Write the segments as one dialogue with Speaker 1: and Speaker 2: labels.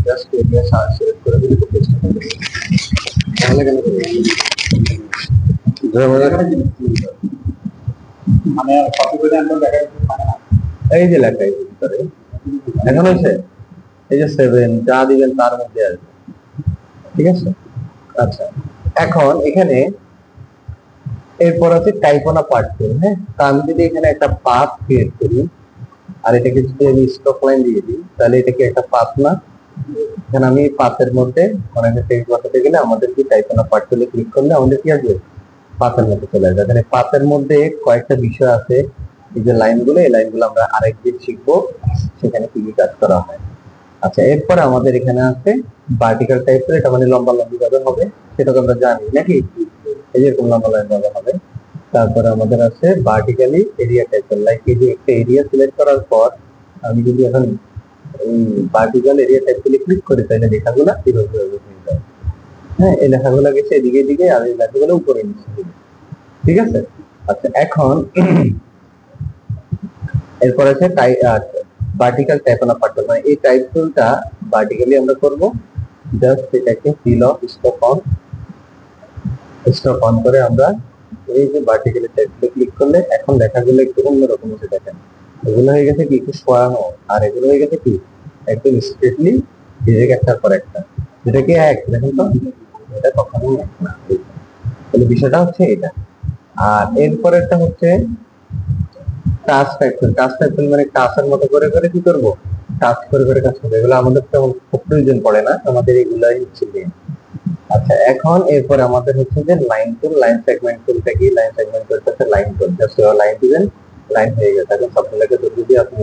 Speaker 1: Just area select করে দিলে পেজটা হবে। তাহলে কেন করবে মানে কপি করে আমরা দেখা মানে না এই যে লেখা এই ভিতরে এখন হচ্ছে এই যে 7 যা দিবেন তার মধ্যে আসবে, ঠিক আছে। আচ্ছা এখন এখানে এরপর আছে টাইপোনা পার্ট টুল। হ্যাঁ, তো আমি যদি এখানে একটা পাথ ক্রিয়েট করি আর এটাকে যদি আমি স্টপ লাইন দিয়ে দিই তাহলে এটা কি একটা পাথ না? এখানে আমি পাথের মধ্যে অনেক টেক্সট বসাতে গেলে আমাদের কি টাইপোনা পার্ট টুলে ক্লিক করলে আমাদের কি আসবে পাথের মধ্যে চলে আসবে। এখানে পাথের মধ্যে কয়েকটা বিষয় আছে, এই যে লাইনগুলো, এই লাইনগুলো আমরা আরেকদিন শিখবো সেখানে কি কি কাজ করা হয়। আচ্ছা এরপরে আমাদের এখানে আছে ভার্টিক্যাল টাইপের, এটা মানে লম্বা লম্বি ভাবে হবে, সেটা তো আমরা জানি নাকি, এই যে এরকম লম্বা লাইন ভাবে হবে। তারপরে আমাদের আছে ভার্টিক্যালি এরিয়া টাইপের, লাইক এই যে একটা এরিয়া সিলেক্ট করার পর আমি যদি এখন এই ভার্টিক্যাল এরিয়া টাইপ ক্লিক করি তাহলে লেখাগুলো এভাবে হয়ে যাবে। হ্যাঁ, এই লেখাগুলো গেছে এদিকে এদিকে আর এই লেখাগুলো উপরে নিচে, ঠিক আছে। আচ্ছা এখন এরপর আছে ভার্টিক্যাল টাইপোনা পার্ট টুল, মানে এই টাইপ টুলটা ভার্টিক্যালি আমরা করব। জাস্ট এটাকে ফিল অফ স্টপ অন করে আমরা এই যে ভার্টিক্যালি টাইপে ক্লিক করলে এখন লেখাগুলো একটু অন্যরকম হচ্ছে, দেখেন এগুলো হয়ে গেছে কি একটু সরানো আর এগুলো হয়ে গেছে কি একদম স্ট্রেটলি ডিরেক্ট একটার পর একটা, যেটা কি এক দেখেন তো, এটা কখনোই এক না। তাহলে বিষয়টা হচ্ছে এটা। আর এরপরেরটা হচ্ছে টাস্ক টাইপের। টাস্ক টাইপের মানে টাস্কের মতো করে করে কি করব, টাস্ক করে করে কাজ করবো, এগুলো আমাদের তেমন খুব প্রয়োজন পড়ে না, আমাদের এগুলাই হচ্ছে মেন। আচ্ছা এখন এরপর আমাদের হচ্ছে যে লাইন টুল, লাইন সেগমেন্ট টুলটা কি, লাইন সেগমেন্ট টুলটা হচ্ছে লাইন টুল, জাস্ট লাইন দিবেন লাইন হয়ে গেছে। এখন সবগুলোকে যদি আপনি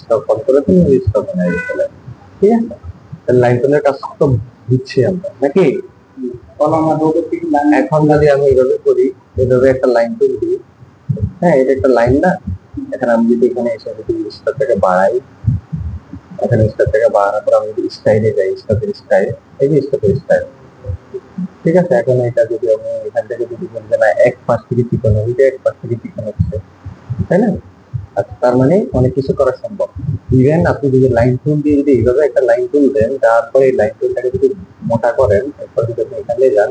Speaker 1: স্টপ অন করে দেন স্টপ অন হয়ে গেছে, ঠিক আছে। তাহলে লাইন টুলের কাজ তো দিচ্ছি আমরা নাকি। এখন যদি আমি এইভাবে করি, এইভাবে একটা লাইন টুল দিই, হ্যাঁ এটা একটা লাইন না, এখানে আমি যদি এখানে এসে যদি স্টারটাকে বাড়াই, এখানে স্টারটাকে বাড়ানোর পর আমি যদি স্টাইলে যাই, স্টাইল স্টাইল, এই যে স্টাইল, ঠিক আছে। এখন এটা যদি আমি এখান থেকে যদি বলি যে না এক পাশ থেকে চিকন হবে, এটা এক পাশ থেকে চিকন হচ্ছে, তাই না। আচ্ছা তার মানে অনেক কিছু করা সম্ভব। ইভেন আপনি যদি লাইন টুল দিয়ে যদি এইভাবে একটা লাইন টুল দেন, তারপরে এই লাইন টুলটাকে যদি মোটা করেন, এরপর যদি আপনি এখানে যান,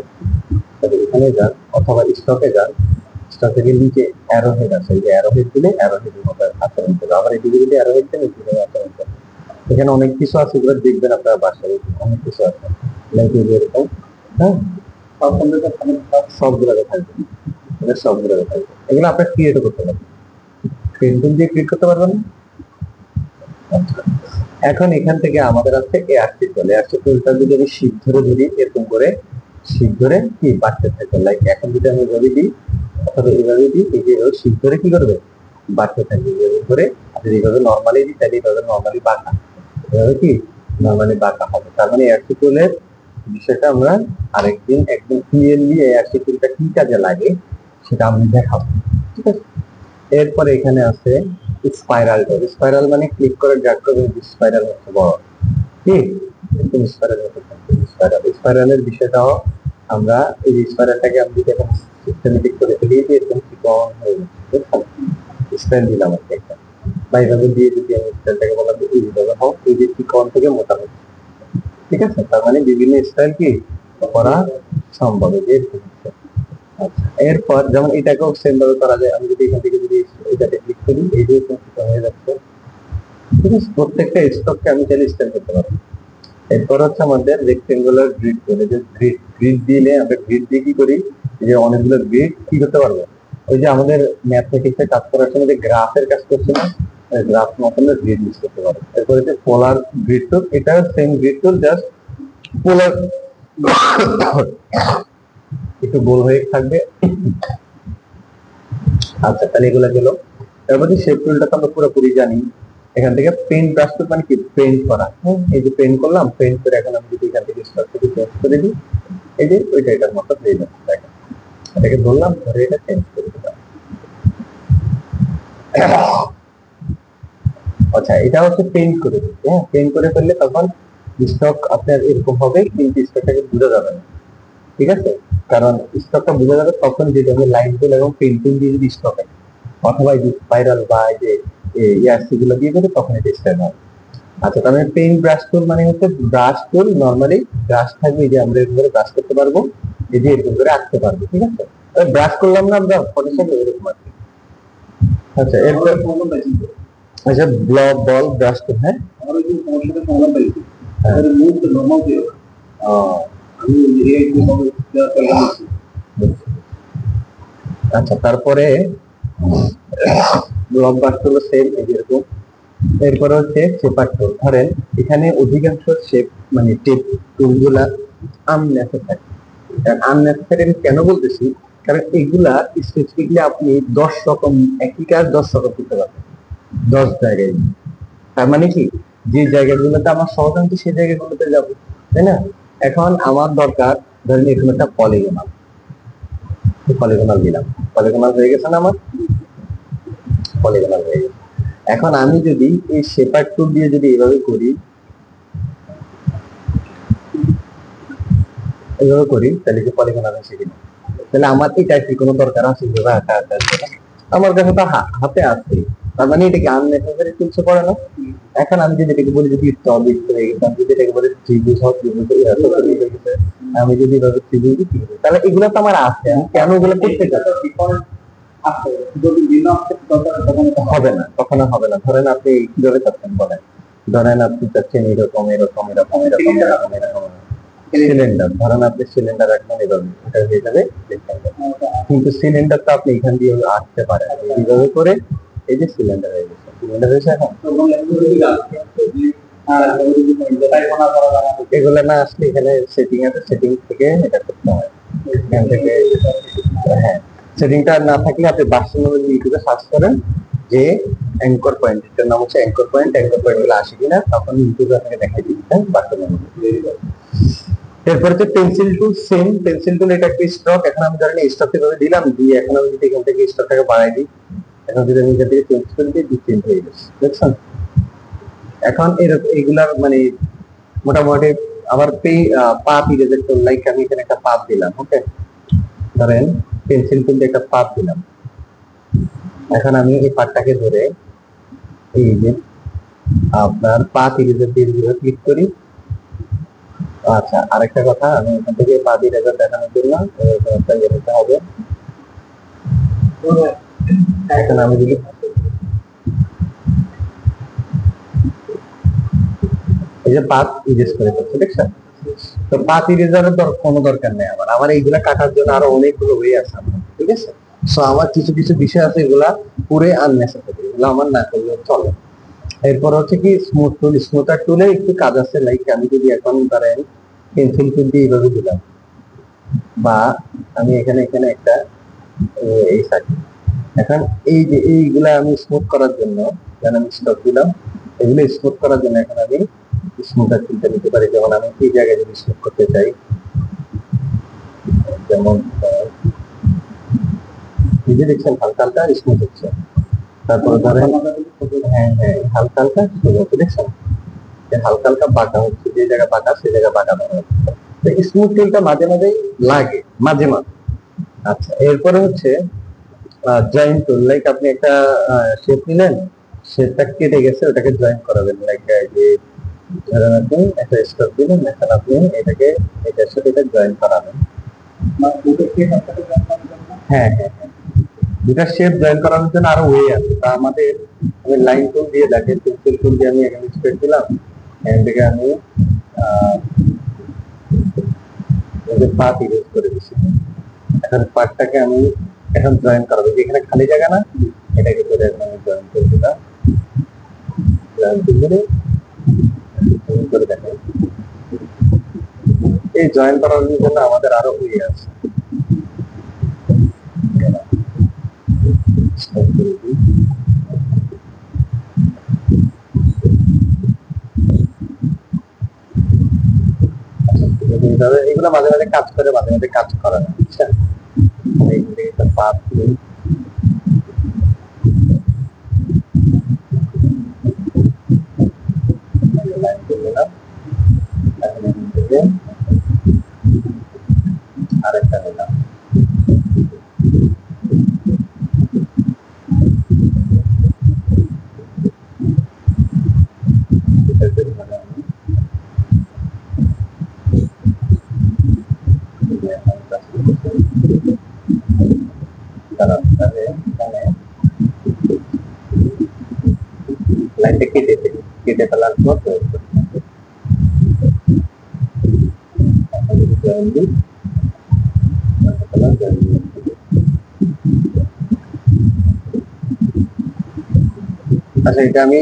Speaker 1: তাহলে এখানে যান অথবা স্টকে যান, স্টক থেকে নিচে অ্যারো হেড আছে, এই যে অ্যারো হেড দিলে অ্যারো হেডের মতো আচরণ করবে, আবার এদিকে যদি অ্যারো হেড দেন এদিকে আচরণ করবে। এখানে অনেক কিছু আছে, এগুলো দেখবেন আপনার বাসায় অনেক কিছু আছে, লাইক এরকম। হ্যাঁ, সবগুলোকে থাকবে, সবগুলোকে থাকবে, এগুলো আপনার ক্রিয়েট করতে পারবেন, পেন্টিং দিয়ে ক্রিয়েট করতে পারবেন। এখন এখান থেকে আমাদের আছে এআরসি টুল, এআরসি টুলটা যদি আমি শিপ ধরে ধরি এরকম করে শিপ ধরে কি বাড়তে থাকবে, লাইক এখন যদি আমি এভাবে দিই অথবা এভাবে দিই, এই যে শিপ ধরে কি করবে বাড়তে থাকবে এভাবে করে। আর এইভাবে নর্মালি দিই তাহলে এইভাবে নর্মালি বাঁকা, এভাবে কি নর্মালি বাঁকা হবে। তার মানে এআরসি টুলের বিষয়টা আমরা আরেকদিন একদম ক্লিয়ারলি এআরসি টুলটা কি কাজে লাগে সেটা আমি দেখাবো, ঠিক আছে। এরপরে এখানে আছে স্পাইরাল টুল। স্পাইরাল মানে ক্লিক করে ড্র্যাগ করবেন, স্পাইরাল হচ্ছে বড়, কি এরকম স্পাইরাল হতে থাকবে। স্পাইরালের বিষয়টাও আমরা এই স্পাইরালটাকে আমি যদি এখন সিস্টেমেটিক করে ফেলি, এরকম চিকন হয়ে যাচ্ছে, স্টাইল দিলাম একটা বা এইভাবে দিয়ে যদি আমি স্টাইলটাকে বলা যে এইভাবে হোক, এই যে চিকন থেকে মোটা হচ্ছে, ঠিক আছে। তার মানে বিভিন্ন স্টাইল কি করা সম্ভব। আচ্ছা এরপর যেমন এটাকেও সেম ভাবে করা যায়, আমি যদি এখান থেকে যদি এটাতে ক্লিক করি, এই যে হয়ে যাচ্ছে, ঠিক আছে। প্রত্যেকটা স্টককে আমি চাইলে স্টাইল করতে পারবো। এরপর হচ্ছে আমাদের রেক্টেঙ্গুলার গ্রিড করে, যে গ্রিড দিলে আমরা গ্রিড দিয়ে কি করি, যে অনেকগুলো গ্রিড কি করতে পারবো, ওই যে আমাদের ম্যাথমেটিক্সে কাজ করার সময় যে গ্রাফের কাজ করছে না, গ্রাফ মতন গ্রিড ইউজ করতে পারবো। এরপর হচ্ছে পোলার গ্রিড টুল, এটাও সেম গ্রিড টুল, জাস্ট পোলার একটু গোল হয়ে থাকবে। আচ্ছা তাহলে এগুলো গেল। তারপর শেপ টুলটা তো আমরা পুরোপুরি জানি। এখান থেকে পেইন্ট ব্রাশ টুল মানে কি পেইন্ট করা, এই যে পেইন্ট করলাম, পেইন্ট করে এখন আমি যদি এখান থেকে স্টার্ট থেকে চেঞ্জ করে দিই, এই যে ওইটা এটার মতো হয়ে যাচ্ছে, দেখেন এটাকে ধরলাম ধরে এটা চেঞ্জ করে দিলাম। আচ্ছা এটা হচ্ছে পেইন্ট করে দিচ্ছি, হ্যাঁ পেইন্ট করে ফেললে তখন স্টক আপনার এরকম হবে, কিন্তু স্টকটাকে বোঝা যাবে না, ঠিক আছে। কারণ স্টকটা বোঝা যাবে তখন যদি আমি লাইন টুল এবং পেন্টিং দিয়ে যদি স্টক অথবা এই যে স্পাইরাল বা এই যে ইয়ারসি গুলো দিয়ে দেবে তখন এটা স্টাইল হবে। আচ্ছা, তাহলে পেইন্ট ব্রাশ টুল মানে হচ্ছে ব্রাশ টুল, নরমালি ব্রাশ থাকবে, এই যে আমরা এরকম করে ব্রাশ করতে পারবো, এই যে এরকম করে আঁকতে পারবো, ঠিক আছে। ব্রাশ করলাম না আমরা ফটোশপে, এরকম আর কি। আচ্ছা, এরপর আচ্ছা, ব্লক বল ব্রাশ টুল, হ্যাঁ আমার ওই যে তোমার সাথে সংলাপ পাইছি আর মুভ তো নরমাল দিও। আমি এই আচ্ছা, তারপরে ব্লক ব্রাশ টুল সেম এরকম। এরপরে হচ্ছে শেপার টুল। ধরেন এখানে অধিকাংশ শেপ মানে টেপ টুলগুলা আননেসেসারি। আননেসেসারি আমি কেন বলতেছি, কারণ এগুলা স্পেসিফিকলি আপনি 10 রকম একই কাজ 10 রকম করতে পারবেন 10 জায়গায়। তার মানে কি, যে জায়গাগুলোতে আমার সহজ হচ্ছে সেই জায়গাগুলোতে যাব, তাই না। এখন আমার দরকার, ধরেন এখানে একটা পলিগোনাল, পলিগোনাল দিলাম, পলিগোনাল হয়ে গেছে না আমার, পলিগোনাল হয়ে গেছে। এখন আমি যদি এই শেপার টুল দিয়ে যদি এভাবে করি, এভাবে করি, তাহলে কি পলিগোনাল এসে কিনা, তাহলে আমার এটা কি কোনো দরকার আছে যেভাবে আঁকা আঁকা আছে? আমার কাছে তো হাতে আছে, তার মানে এটা কি আননেসেসারি টুলসে পড়ে না। এখন আমি যদি এটাকে বলি যদি টপিক হয়ে গেছে, আমি যদি এটাকে বলি ত্রিভুজ হওয়া, ত্রিভুজ হয়ে গেছে, আমি যদি এভাবে ত্রিভুজ দিই, তাহলে এগুলো তো আমার আছে, আমি কেন এগুলো করতে চাই? আছে, যদি ভিন্ন আছে হবে না, কখনো হবে না। ধরেন আপনি কিভাবে চাচ্ছেন বলেন, ধরেন আপনি চাচ্ছেন এরকম এরকম এরকম এরকম এরকম এরকম সিলিন্ডার, ধরেন আপনি সিলিন্ডার রাখবেন এভাবে, এটা হয়ে যাবে রেক্টাঙ্গেল। কিন্তু সিলিন্ডার তো আপনি এখান দিয়ে আসতে পারেন এইভাবে করে, এই যে সিলিন্ডার হয়ে গেছে, সিলিন্ডার হয়েছে। এখন এগুলো না আসলে এখানে সেটিং আছে, সেটিং থেকে এটা করতে হয়, এখান থেকে। হ্যাঁ, সেটিংটা না থাকলে আপনি বার্সেলোনা ইউটিউবে সার্চ করেন যে অ্যাঙ্কর পয়েন্ট, এটার নাম হচ্ছে অ্যাঙ্কর পয়েন্ট, অ্যাঙ্কর পয়েন্ট গুলো আসে কিনা তখন ইউটিউবে আপনাকে দেখাই দিচ্ছেন বার্সেলোনা। এরপর হচ্ছে পেন্সিল টুল, সেম পেন্সিল টুল, এটা একটা স্ট্রোক। এখন আমি ধরেন স্ট্রোক ভাবে দিলাম, দিয়ে এখন আমি যদি এখান থেকে স্ট্রোকটাকে বাড়াই দিই, এখন যদি আমি এখান থেকে পেন্সিল দিয়ে ডিসটেন্স হয়ে গেছে, দেখছেন। এখন এগুলার মানে মোটামুটি আবার পাপ ইরেজার টুল, লাইক আমি এখানে একটা পাপ দিলাম, ওকে, ধরেন পেন্সিল টুল দিয়ে একটা পাপ দিলাম। এখন আমি এই পাতটাকে ধরে এই যে আপনার পাপ ইরেজার দিয়ে ক্লিক করি। আচ্ছা, আরেকটা কথা, আমি এখান থেকে পাপ ইরেজার দেখানোর জন্য একটা ইয়ে নিতে হবে। এখন আমি যদি এই যে পাত ইরেজ করে দিচ্ছি, দেখছেন, তো পাত ইরেজারের কোনো দরকার নেই আমার, আমার এইগুলা কাটার জন্য আরো অনেকগুলো ওয়ে আছে আমার, ঠিক আছে। সো আমার কিছু কিছু বিষয় আছে এগুলা পুরো আননেসেসারি, এগুলো আমার না করলে চলে। এরপর হচ্ছে কি স্মুথ টুল, স্মুথার টুলে একটু কাজ আছে, লাইক আমি যদি এখন ধরেন পেন্সিল টুল দিয়ে এইভাবে দিলাম, বা আমি এখানে এখানে একটা এই সাইড, এখন এই যে এইগুলা আমি স্মুথ করার জন্য, যেন আমি স্টপ দিলাম, এগুলো স্মুথ করার জন্য এখন আমি স্মুথার টুলটা নিতে পারি। যেমন আমি এই জায়গায় যদি স্মুথ করতে চাই, যেমন এই যে দেখছেন হালকা হালকা স্মুথ হচ্ছে, তারপরে ধরেন হ্যাঁ হ্যাঁ হালকা হালকা স্মুথ হচ্ছে, দেখছেন হালকা হালকা বাঁকা হচ্ছে, যে জায়গা বাঁকা সেই জায়গা বাঁকা ধরা হচ্ছে। তো স্মুথ টুলটা মাঝে মাঝেই লাগে, মাঝে মাঝে। আচ্ছা, এরপরে হচ্ছে জয়েন্ট টুল, লাইক আপনি একটা শেপ নিলেন, শেপটা কেটে গেছে, ওটাকে জয়েন করাবেন, লাইক যে ধরেন আপনি একটা স্টপ দিলেন, এখন আপনি এটাকে এটার সাথে এটা জয়েন করাবেন। হ্যাঁ হ্যাঁ হ্যাঁ, দুটা শেপ জয়েন করানোর জন্য আরো ওয়ে আছে, তা আমাদের আমি লাইন টুল দিয়ে দেখেন, পেন্সিল টুল দিয়ে আমি এখানে স্ট্রেট দিলাম, এখান থেকে আমি পার্ট ইউজ করে দিচ্ছি। এখন পার্টটাকে আমি এখন জয়েন করাবো, এখানে খালি জায়গা না, এটাকে করে আমি জয়েন করে দিলাম, জয়েন করে দেখেন। এই জয়েন করার জন্য আমাদের আরো ওয়ে আছে, এগুলো মাঝে মাঝে কাজ করে, মাঝে মাঝে কাজ করে না, বুঝছেন। আরেকটা নিলাম, এটা কেটে ফেলি, কেটে ফেলার পর প্রয়োগ করি। আচ্ছা, এটা আমি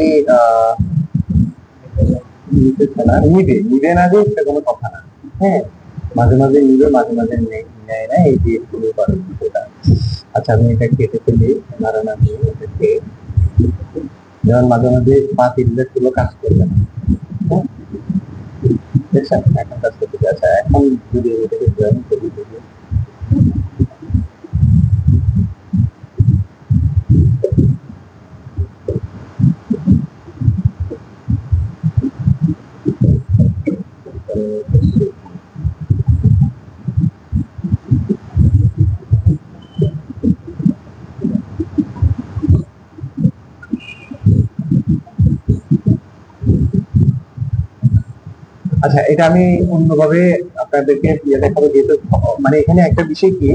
Speaker 1: নিবে নিবে না যে এটা কোনো কথা না। হ্যাঁ, মাঝে মাঝে নিবে, মাঝে মাঝে নেয় না, এই যে শুরু করে সেটা। আচ্ছা, আমি এটা কেটে ফেলি, কারণ আমি এটাকে যেমন মাঝে মাঝে পাঁচ ইনভেস্ট গুলো কাজ করবে না। হ্যাঁ, দেখছেন এখন কাজ করতে। আচ্ছা, এখন যদি এটাকে জয়েন করি, আচ্ছা এটা আমি অন্যভাবে আপনাদেরকে দেখাবো, যেহেতু মানে এখানে একটা বিষয় কি,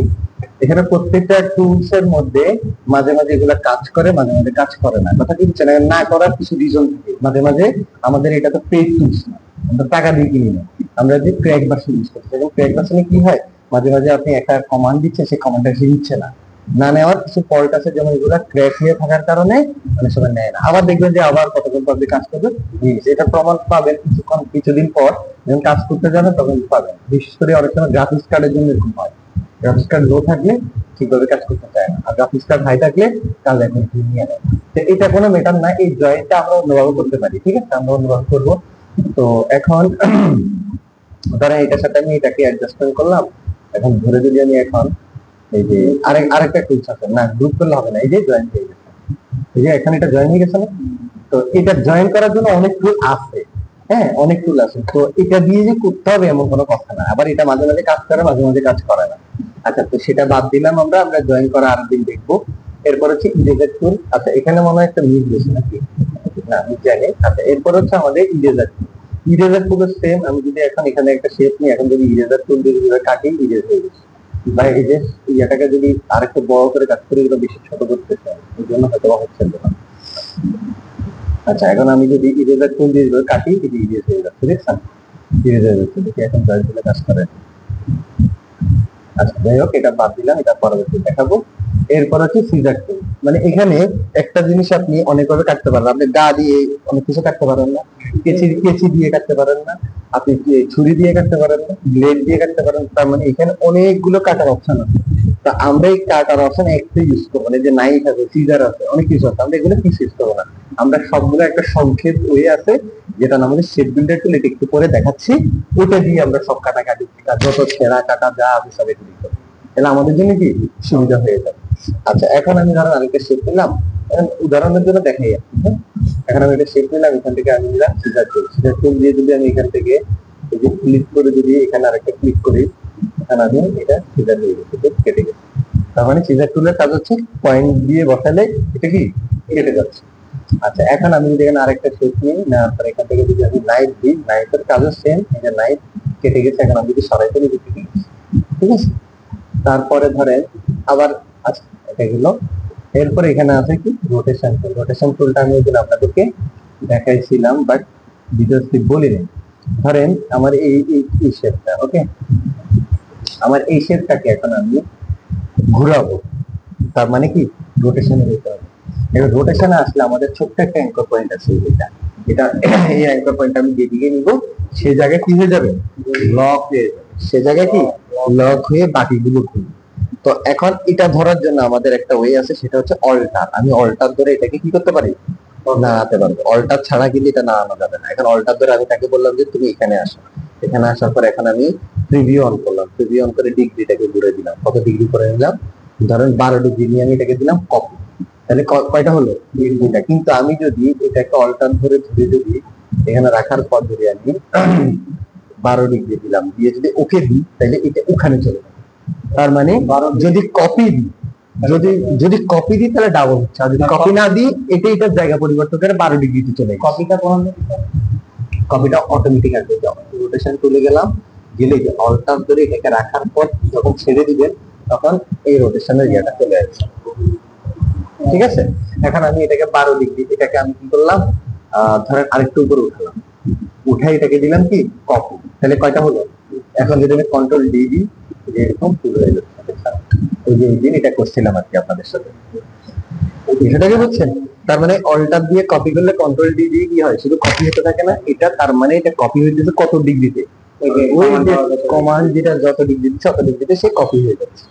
Speaker 1: এখানে প্রত্যেকটা টুলস এর মধ্যে মাঝে মাঝে এগুলা কাজ করে, মাঝে মাঝে কাজ করে না। কথা কি হচ্ছে না করার কিছু রিজন থাকে। মাঝে মাঝে আমাদের এটা তো পেইড টুলস না, আমরা টাকা দিয়ে কিনি না, আমরা যে ক্র্যাক ভার্সন ইউজ করছি। এবং ক্র্যাক ভার্সনে কি হয়, মাঝে মাঝে আপনি একটা কমান্ড দিচ্ছেন, সেই কমান্ডটা সে নিচ্ছে না, না নেওয়ার কিছু ফল্ট আছে, যেমন এগুলা ক্র্যাক হয়ে থাকার কারণে অনেক সময় নেয় না। আবার দেখবেন যে আবার কতক্ষণ পর কাজ করবে, এটা প্রমাণ পাবেন কিছুদিন পর যখন কাজ করতে যাবেন তখন পাবেন। বিশেষ করে অনেক সময় গ্রাফিক্স কার্ডের জন্য এরকম হয়, গ্রাফিক্স কার্ড লো থাকলে ঠিকভাবে কাজ করতে চায় না, আর গ্রাফিক্স কার্ড হাই থাকলে কাজ এখন নিয়ে নেয়। তো এটা কোনো ম্যাটার না, এই জয়েন্টটা আমরা অন্যভাবে করতে পারি। ঠিক আছে, আমরা অন্যভাবে করবো। তো এখন ধরেন এটার সাথে আমি এটাকে অ্যাডজাস্টমেন্ট করলাম। এখন ধরে যদি আমি এখন এই যে আরেকটা টুলস আছে না, গ্রুপ করলে হবে না, এই যে জয়েন হয়ে গেছে, এই যে এখানে এটা জয়েন হয়ে গেছে না। তো এটা জয়েন করার জন্য অনেক টুল আছে। হ্যাঁ, অনেক টুল আছে। তো এটা দিয়ে যে করতে হবে এমন কোনো কথা না। আবার এটা মাঝে মাঝে কাজ করে, মাঝে মাঝে কাজ করে না। আচ্ছা, তো সেটা বাদ দিলাম, আমরা আমরা জয়েন করা আরেকদিন দেখবো। এরপর হচ্ছে ইরেজার টুল। আচ্ছা, এখানে মনে হয় একটা মিস গেছে নাকি, না আমি জানি। আচ্ছা, এরপর হচ্ছে আমাদের ইরেজার টুল। ইরেজার টুল সেম, আমি যদি এখন এখানে একটা শেপ নিই, এখন যদি ইরেজার টুল দিয়ে কাটি, ইরেজ হয়ে গেছে। বা এই যে ইয়াটাকে যদি আরেকটু বড় করে কাজ করি, এগুলো বেশি ছোট করতে চাই, এই জন্য হয়তো হচ্ছে না। আচ্ছা, এখন আমি যদি ইরেজার টুল দিয়ে কাটি, এটি ইরেজ হয়ে যাচ্ছে, দেখছেন ইরেজ হয়ে যাচ্ছে। দেখি এখন জয়েন টুলে কাজ করে। আচ্ছা, যাই হোক, এটা বাদ দিলাম, এটা পরবর্তী দেখাবো। এরপর হচ্ছে সিজার টুল। মানে এখানে একটা জিনিস আপনি অনেকভাবে কাটতে পারেন। আপনি দা দিয়ে অনেক কিছু কাটতে পারেন না, কেচি দিয়ে কাটতে পারেন না, আপনি ছুরি দিয়ে কাটতে পারেন না, ব্লেড দিয়ে কাটতে পারেন। তার মানে এখানে অনেকগুলো কাটার অপশন আছে। তা আমরা এই কাটার অপশন একটা ইউজ করবো না। যে নাইফ আছে, সিজার আছে, অনেক কিছু আছে, আমরা এগুলো কিছু ইউজ করবো না। আমরা সবগুলো একটা সংক্ষেপ ওয়ে আছে, যেটা আমাদের শেপ বিল্ডার টুল, এটা একটু পরে দেখাচ্ছি। ওটা দিয়ে আমরা সব কাটাকাটি, যত ছেঁড়া কাটা যা আছে সব এগুলি করবো, তাহলে আমাদের জন্য কি সুবিধা হয়ে যাবে। আচ্ছা, এখন আমি ধরেন আরেকটা শেপ নিলাম, উদাহরণের জন্য দেখাই যাচ্ছে। হ্যাঁ, এখন আমি একটা শেপ নিলাম, এখান থেকে আমি নিলাম সিজার টুল। সিজার টুল দিয়ে যদি আমি এখান থেকে এই যে ক্লিক করে যদি এখানে আরেকটা ক্লিক করি, এখানে আমি এটা সিজার হয়ে গেছে, কেটে গেছে। তার মানে সিজার টুলের কাজ হচ্ছে পয়েন্ট দিয়ে বসালে এটা কি কেটে যাচ্ছে। আচ্ছা, এখন আমি যদি এখানে আরেকটা শেপ নিই, নেওয়ার পর এখান থেকে যদি আমি নাইফ দিই, নাইফের কাজও সেম। এই যে নাইফ কেটে গেছে, এখন আমি যদি সরাই ফেলি, কেটে গেছে। ঠিক আছে, তারপরে ধরেন আবার, আচ্ছা এটা গেল। এরপর এখানে আছে কি রোটেশন টুল। রোটেশন টুলটা আমি ওই দিন আপনাদেরকে দেখাইছিলাম, বাট ডিটেইলসে বলিনি। ধরেন আমার এই শেপটা, ওকে, আমার এই শেপটাকে এখন আমি ঘুরাবো। তার মানে কি রোটেশনে যেতে হবে। এবার রোটেশনে আসলে আমাদের ছোট্ট একটা অ্যাঙ্কর পয়েন্ট আছে, এটা এই অ্যাঙ্কর পয়েন্ট আমি যেদিকে নিব, সে জায়গায় কি হয়ে যাবে, লক হয়ে যাবে। সে জায়গায় কি লক হয়ে বাকিগুলো খুলবে। তো এখন এটা ধরার জন্য আমাদের একটা ওয়ে আছে, সেটা হচ্ছে অল্টার। আমি অল্টার ধরে এটাকে কি করতে পারি, নাড়াতে পারবো। অল্টার ছাড়া কিন্তু এটা নাড়ানো যাবে না। এখন অল্টার ধরে আমি তাকে বললাম যে তুমি এখানে আসো। এখানে আসার পর এখন আমি প্রিভিউ অন করলাম। প্রিভিউ অন করে ডিগ্রিটাকে ঘুরে দিলাম। কত ডিগ্রি করে নিলাম, ধরেন 12 ডিগ্রি নিয়ে আমি এটাকে দিলাম কপি। তাহলে কয়টা হলো, ডিগ্রিটা। কিন্তু আমি যদি এটাকে অল্টার ধরে ধরে যদি এখানে রাখার পর যদি আমি 12 ডিগ্রি দিলাম, দিয়ে যদি ওকে দিই, তাহলে এটা ওখানে চলে যাবে। তার মানে যদি কপি দিই, যদি কপি দিই তাহলে ডাবল হচ্ছে, আর যদি কপি না দিই এটার জায়গা পরিবর্তন করে 12 ডিগ্রিতে চলে যাবে। কপিটা অটোমেটিক আসবে। যখন রোটেশন তুলে গেলাম, গেলে অল্টার ধরে এটাকে রাখার পর যখন ছেড়ে দিবেন, তখন এই রোটেশনের ইয়েটা চলে আসছে। ঠিক আছে, এখন আমি এটাকে 12 ডিগ্রি, এটাকে আমি কি করলাম ধরেন আরেকটু উপরে উঠালাম, উঠাই এটাকে দিলাম কি কপি, তাহলে কয়টা হলো? এখন যদি আমি কন্ট্রোল ডি দিই, এরকম পুরো হয়ে যাচ্ছে। ওই যে দিন এটা করছিলাম আর কি আপনাদের সাথে, বিষয়টাকে বুঝছেন? তার মানে অল্টার দিয়ে কপি করলে কন্ট্রোল ডি দিয়ে কি হয়, শুধু কপি হতে থাকে না, এটা তার মানে এটা কপি হইতেছে কত ডিগ্রিতে, ওই যে কমান্ড যেটা যত ডিগ্রি দিচ্ছে তত ডিগ্রিতে সে কপি হয়ে যাচ্ছে।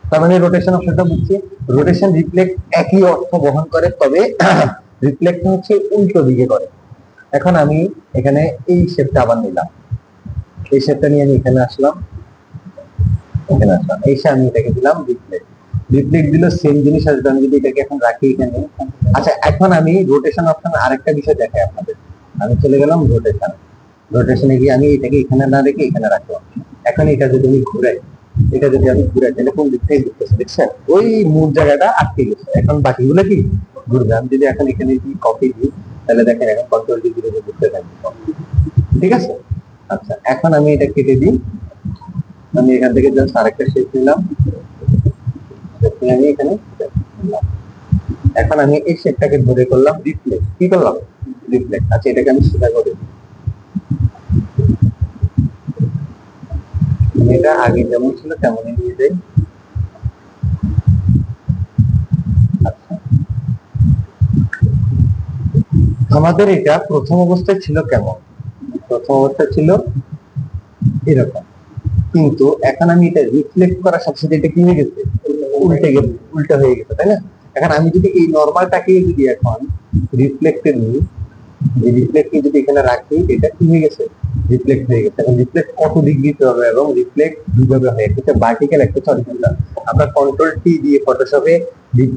Speaker 1: তার মানে রোটেশন অপশনটা বুঝছি, রোটেশন রিফ্লেক্ট একই অর্থ বহন করে, তবে রিফ্লেক্ট হচ্ছে উল্টো দিকে করে। এখন আমি এখানে এই শেপটা আবার নিলাম, এই শেপটা নিয়ে আমি এখানে আসলাম, এখানে আসলাম, এসে আমি এটাকে দিলাম রিফ্লেক্ট, রিফ্লেক্ট দিলে সেম জিনিস আসবে। আমি যদি এটাকে এখন রাখি এখানে, আচ্ছা এখন আমি রোটেশন অপশন আরেকটা বিষয় দেখাই আপনাদের। আমি চলে গেলাম রোটেশন, রোটেশনে গিয়ে আমি এটাকে এখানে না রেখে এখানে রাখলাম। এখন এটা যদি আমি ঘুরাই, এটা যদি আমি ঘুরাই তাহলে কোন দিক থেকে ঘুরতেছে দেখছেন, ওই মূল জায়গাটা আটকে গেছে, এখন বাকিগুলো কি ঘুরবে। আমি যদি এখন এখানে কি কপি দিই, তাহলে দেখেন এখন কন্ট্রোল ডি দিয়ে ঘুরতে থাকবে, ঠিক আছে? আচ্ছা এখন আমি এটা কেটে দিই, আমি এখান থেকে জাস্ট আরেকটা শেপ নিলাম, আমি এখানে দিলাম। এখন আমি এই শেপটাকে ধরে করলাম রিফ্লেক্ট, কি করলাম রিফ্লেক্ট। আচ্ছা এটাকে আমি সোজা করে দিই, এটা আগে যেমন ছিল তেমনই নিয়ে যাই। আচ্ছা আমাদের এটা প্রথম অবস্থায় ছিল কেমন, প্রথম অবস্থায় ছিল এরকম, কিন্তু এখন আমি এটা রিফ্লেক্ট করার সাথে সাথে এটা কি হয়ে গেছে, উল্টে হয়ে গেছে, তাই না? এখন আমি যদি এই নরমালটাকে যদি এখন রিফ্লেক্টে নিই, এই রিফ্লেক্টকে যদি এখানে রাখি, এটা কি হয়ে গেছে, রিফ্লেক্ট হয়ে গেছে। এখন রিফ্লেক্ট কত ডিগ্রিতে হবে, এবং রিফ্লেক্ট দুইভাবে হয়, একটা ভার্টিক্যাল একটা হরিজন্টাল। আমরা কন্ট্রোল টি দিয়ে ফটোশপে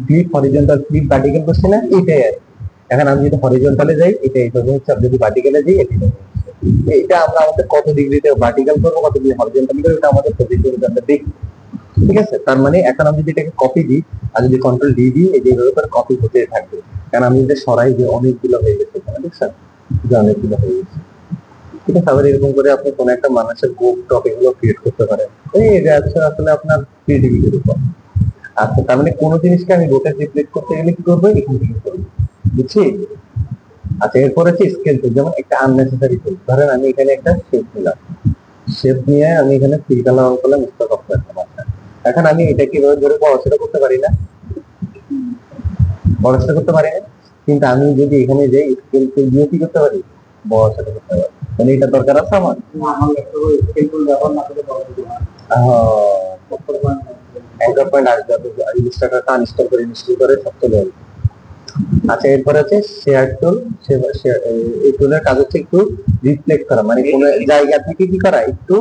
Speaker 1: ফ্লিপ হরিজন্টাল ফ্লিপ ভার্টিক্যাল করছি না, এটাই আর কি। এখন আমি যদি হরিজন্টালে যাই এটা এইভাবে হচ্ছে, আর যদি ভার্টিক্যালে যাই এটা এটা আমরা আমাদের কত ডিগ্রিতে ভার্টিক্যাল করবো, কত ডিগ্রি হরিজন্টাল করবো, এটা আমাদের পজিশন আমরা দেখি, ঠিক আছে? তার মানে এখন আমি যদি এটাকে কপি দিই আর যদি কন্ট্রোল ডি দিই, এই যে এইভাবে করে কপি হতে থাকবে, কারণ আমি যদি সরাই যে অনেকগুলো হয়ে গেছে এখানে, দেখছেন যে অনেকগুলো হয়ে গেছে, ঠিক আছে? আবার এরকম করে আপনি কোন একটা মানুষের গ্রুপ টপিক গুলো ক্রিয়েট করতে পারেন, এই এটা হচ্ছে আসলে আপনার ক্রিয়েটিভিটির উপর। আচ্ছা তার মানে কোনো জিনিসকে আমি রোটেট রিপ্লেস করতে গেলে কি করবো, এখান থেকে করবো, বুঝছি? আচ্ছা এরপর হচ্ছে স্কেল টুল, যেমন একটা আননেসেসারি টুল, ধরেন আমি এখানে একটা শেপ নিলাম, শেপ নিয়ে আমি এখানে ফিল কালার অন করলাম, স্টক অফ করলাম। এখন আমি এটা কিভাবে ধরে বড় করতে পারি না, বড় করতে পারি না, কিন্তু আমি যদি এখানে যাই স্কেল টুল দিয়ে কি করতে পারি, বড় করতে পারি। মানে এটা দরকার আছে আমার, স্কেল টুল ব্যবহার না করে অ্যাঙ্কার পয়েন্ট আসবে, ইনস্টলারটা আনইনস্টল করে ইনস্টল করে সব চলে যাবে। আচ্ছা এরপর আছে শেয়ার টুল, এই টুলের কাজ হচ্ছে একটু রিফ্লেক্ট করা, মানে কোন জায়গা থেকে কি করা, একটু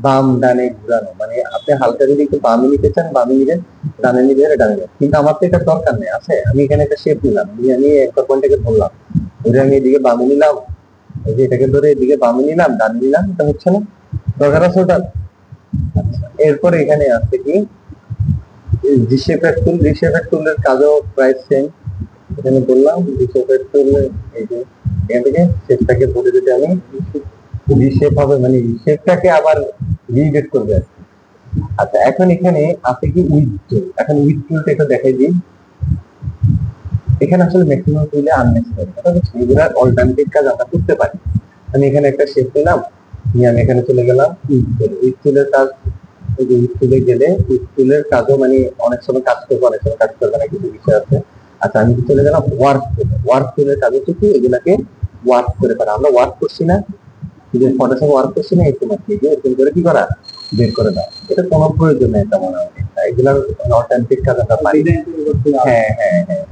Speaker 1: বাম ডানে ঘুরানো, মানে আপনি হালকা যদি একটু বামে নিতে চান বামে নিবেন, ডানে নিলে ডানে যাবে। কিন্তু আমার তো এটা দরকার নেই, আছে আমি এখানে একটা শেপ নিলাম, নিয়ে আমি অ্যাঙ্কার পয়েন্টটাকে ধরলাম, ধরে আমি এদিকে বামে নিলাম, এই যে এটাকে ধরে এদিকে বামে নিলাম ডানে নিলাম, এটা হচ্ছে না, দরকার আছে ওটা। এরপরে এখানে আছে কি রিশেপার টুল, রিশেপার টুলের কাজও প্রায় সেম, এখানে বললাম রিশেপার টুল, এই যে এখান থেকে শেপটাকে ধরে যদি আমি রিশেপ হবে, মানে শেপটাকে আবার রিডেট করবে। আচ্ছা এখন এখানে আছে কি উইথ টুল, এখন উইথ টুলটা একটু দেখাই দিই। এখানে আসলে ম্যাক্সিমাম টুলে আননেসেসারি, কথা হচ্ছে এগুলা অল্টারনেটিভ কাজ আমরা করতে পারি। আমি এখানে একটা শেপ নিলাম, নিয়ে আমি এখানে চলে গেলাম উইথ টুল, উইথ টুলের কাজ, উইথ টুলে গেলে উইথ টুলের কাজও মানে অনেক সময় কাজ করবে অনেক সময় কাজ করবে না, কিছু বিষয় আছে। আচ্ছা আমি চলে গেলাম ওয়ার্ক টুলে, ওয়ার্ক টুলের কাজ হচ্ছে কি এগুলাকে ওয়ার্ক করে পারা, আমরা ওয়ার্ক করছি না, যে ফটোশপ ওয়ার্ক করছি না, এরকম আর কি, যে এরকম করে কি করা, বের করে দাও, এটা কোনো প্রয়োজন নেই তেমন, এগুলার অথেন্টিক কাজ আমরা পারি। হ্যাঁ হ্যাঁ হ্যাঁ,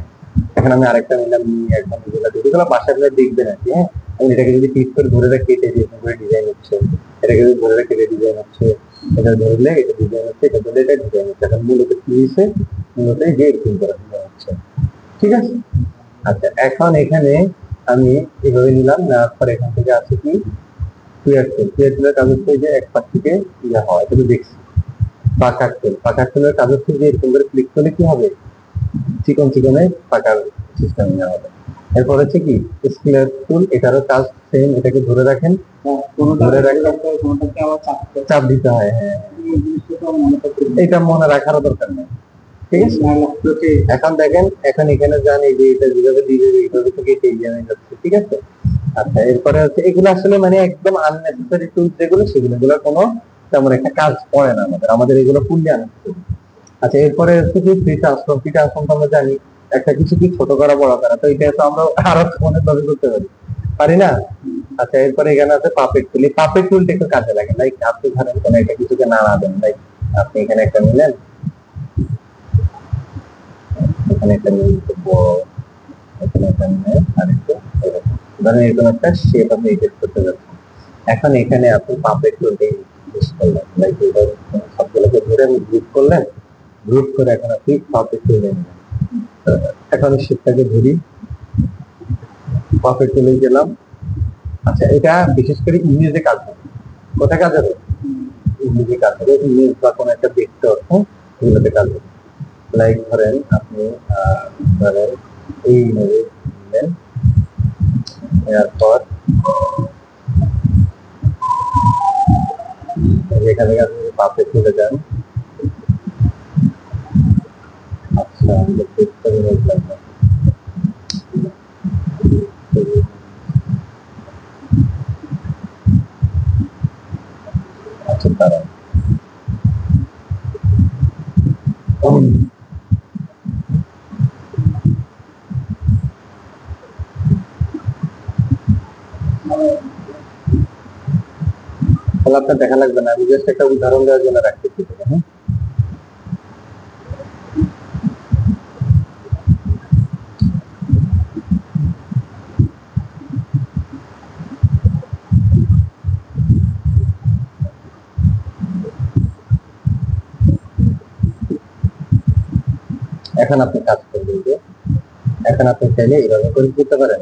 Speaker 1: এখন আমি আরেকটা নিলাম, নিয়ে একদম যেগুলো বাসাগুলো দেখবে নাকি, হ্যাঁ আমি এটাকে যদি পিস করে ধরে রাখি, এটা এরকম করে ডিজাইন হচ্ছে, এটাকে যদি ধরে রাখি এটা ডিজাইন হচ্ছে, এটা ধরলে এটা ডিজাইন হচ্ছে, এটা ধরলে এটা ডিজাইন হচ্ছে। এখন মূলত কি হয়েছে, মূলত যে এরকম করে ডিজাইন হচ্ছে, ঠিক আছে? আচ্ছা এখন এখানে আমি এভাবে নিলাম, নেওয়ার পর এখান থেকে আছে কি ক্লিয়ার টুল, ক্লিয়ার টুলের কাজ হচ্ছে যে এক পাশ থেকে ইয়ে হয়, এটা দেখছি। পাকার টুল, পাকার টুলের কাজ হচ্ছে যে এরকম করে ক্লিক করলে কি হবে, চিকন চিকনে পাকার সিস্টেম নেওয়া হবে। এরপর হচ্ছে কি স্কেলার টুল, এটারও কাজ সেম, এটাকে ধরে রাখেন, ধরে রাখেন, চাপ দিতে হয়, হ্যাঁ এটা মনে রাখারও দরকার নেই। ঠিক আছে। এখন দেখেন, এখন এখানে যান, এই যে এটা যেভাবে দিবে এইভাবে থেকে এই জায়গায় যাচ্ছে, ঠিক আছে। আচ্ছা, এরপরে হচ্ছে এগুলো আসলে মানে একদম আননেসেসারি টুলস যেগুলো, সেগুলো কোনো তেমন একটা কাজ পড়ে না আমাদের, এগুলো ফুললি আননেসেসারি। আচ্ছা, এরপরে হচ্ছে কি ফ্রি ট্রান্সফর্ম। ফ্রি ট্রান্সফর্ম তো আমরা জানি একটা কিছু কি ছোট করা বড় করা, তো এটা তো আমরা আরো অনেক ভাবে করতে পারি, পারি না? আচ্ছা, এরপরে এখানে আছে পাপেট টুল। এই পাপেট টুলটা একটু কাজে লাগে, লাইক আপনি ধরেন কোনো একটা কিছুকে নাড়া দেন, লাইক আপনি এখানে একটা নিলেন, এখানে একটা নিয়ে বড়, এখানে একটা নিয়ে আরেকটু এরকম, ধরেন এরকম একটা শেপ আপনি এডিট করতে যাচ্ছেন। এখন এখানে আপনি পাপেট টুলটা ইউজ করলেন, লাইক এটা সবগুলোকে ধরে আমি গ্রুপ করলেন, গ্রুপ করে এখন আপনি পাপেট টুলে নিলেন। এখন শেপটাকে ধরি, পাপেট টুলে গেলাম। আচ্ছা, এটা বিশেষ করে ইমেজে কাজ হবে। কোথায় কাজ হবে? ইমেজে কাজ হবে, ইমেজ বা কোনো একটা ভেক্টর, এগুলোতে কাজ হবে। লাইক ধরেন আপনি ধরেন এই ইমেজে নিলেন, এরপর এখানে আপনি পাপে চলে যান। আচ্ছা, ভেক্টর ইমেজ লাগবে। আচ্ছা, তারা তাহলে আপনার দেখা লাগবে না, আমি জাস্ট একটা উদাহরণ দেওয়ার জন্য রাখতেছি। হ্যাঁ, এখন আপনি কাজ করবেন যে, এখন আপনি চাইলে এভাবে করে দিতে পারেন,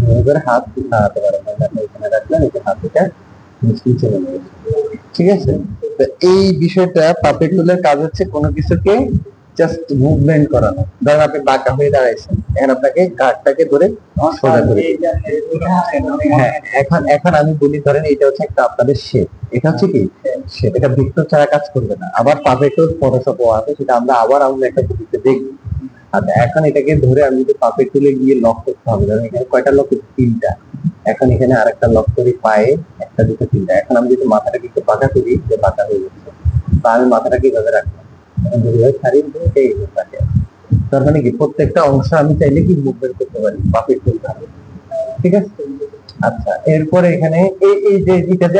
Speaker 1: এভাবে করে হাত নাড়াতে পারেন, আপনি এখানে রাখলেন, এই হাতটা নিচে নেমে গেছে, ঠিক আছে। তো এই বিষয়টা পাপেট টুলের কাজ হচ্ছে কোনো কিছুকে জাস্ট মুভমেন্ট করানো। ধরেন আপনি বাঁকা হয়ে দাঁড়াইছেন, এখন আপনাকে কাঠটাকে ধরে সোজা করে দিতে। হ্যাঁ, এখন এখন আমি বলি, ধরেন এটা হচ্ছে একটা আপনাদের শেপ, এটা হচ্ছে কি শেপ, এটা ভিক্টর ছাড়া কাজ করবে না। আবার পাপেট টুল ফটোশপ আছে, সেটা আমরা আবার আমরা একটা ভিডিওতে দেখবো। আচ্ছা, এখন এটাকে ধরে আমি যদি পাপেট টুলে গিয়ে লক করতে হবে, ধরেন এখানে কয়টা লক? তিনটা। এখন এখানে আরেকটা লক করি পায়ে, একটা দুটো তিনটা। এখন আমি যদি মাথাটাকে একটু বাঁকা করি, যে বাঁকা হয়ে যাচ্ছে, তা আমি মাথাটাকে কিভাবে রাখবো? ছাড়িয়ে থাকে। তার মানে কি প্রত্যেকটা অংশ আমি চাইলে কি মুভমেন্ট করতে পারি পাপেট টুল দ্বারা, ঠিক আছে। আচ্ছা, এরপরে এখানে এই এই যে এটা যে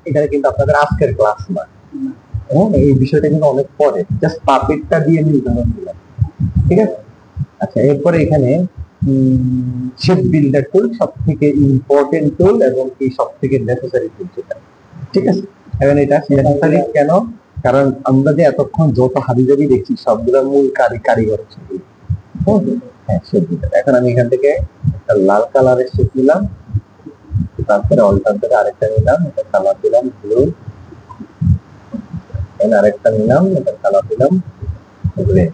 Speaker 1: এটা কিন্তু আপনাদের আজকের ক্লাস না, এই বিষয়টা কিন্তু অনেক পরে, জাস্ট পাপেটটা দিয়ে আমি উদাহরণ দিলাম, ঠিক আছে। আচ্ছা, এরপরে এখানে শেপ বিল্ডার টুল সব থেকে ইম্পর্টেন্ট টুল এবং কি সব থেকে নেসেসারি টুল, সেটা ঠিক আছে। এখন এটা নেসেসারি কেন? কারণ আমরা যে এতক্ষণ যত হাবিজাবি দেখছি সবগুলোর মূল কারিগর হচ্ছে হ্যাঁ, শেপ বিল্ডার। এখন আমি এখান থেকে একটা লাল কালারের শেপ নিলাম, তারপরে অল্টার ধরে আরেকটা নিলাম, এটা কালার দিলাম ব্লু, আরেকটা নিলাম, এটা কালার দিলাম রেড।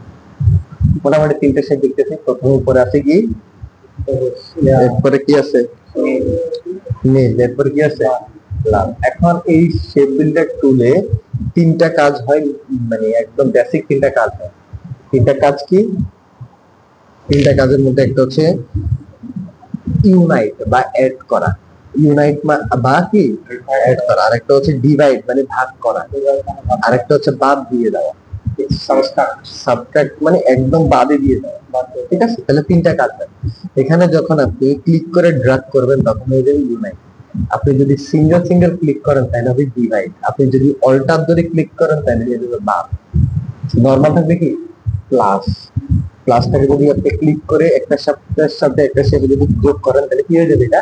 Speaker 1: মোটামুটি তিনটে শেপ দেখতেছি। প্রথম উপরে আছে কি, এরপরে কি আছে নীল, এরপরে কি আছে লাল। এখন এই শেপ বিল্ডার টুলে তিনটা কাজ হয়, মানে একদম বেসিক তিনটা কাজ হয়। তিনটা কাজ কি? তিনটা কাজের মধ্যে একটা হচ্ছে ইউনাইট বা এড করা, ইউনাইট বা কি এড করা, আরেকটা হচ্ছে ডিভাইড মানে ভাগ করা, আরেকটা হচ্ছে বাদ দিয়ে দেওয়া, সাবট্রাক্ট মানে একদম বাদে দিয়ে দেওয়া, ঠিক আছে। তাহলে তিনটা কাজ হয়। এখানে যখন আপনি ক্লিক করে ড্র্যাগ করবেন তখন হয়ে যাবে ইউনাইট। আপনি যদি সিঙ্গেল সিঙ্গেল ক্লিক করেন তাহলে হবে ডিভাইড। আপনি যদি অল্টার ধরে ক্লিক করেন তাহলে হয়ে যাবে বাদ। নরমাল থাকবে কি প্লাস, প্লাসটাকে যদি আপনি ক্লিক করে একটা শব্দের সাথে একটা শেপে যদি যোগ করেন তাহলে কি হয়ে যাবে? এটা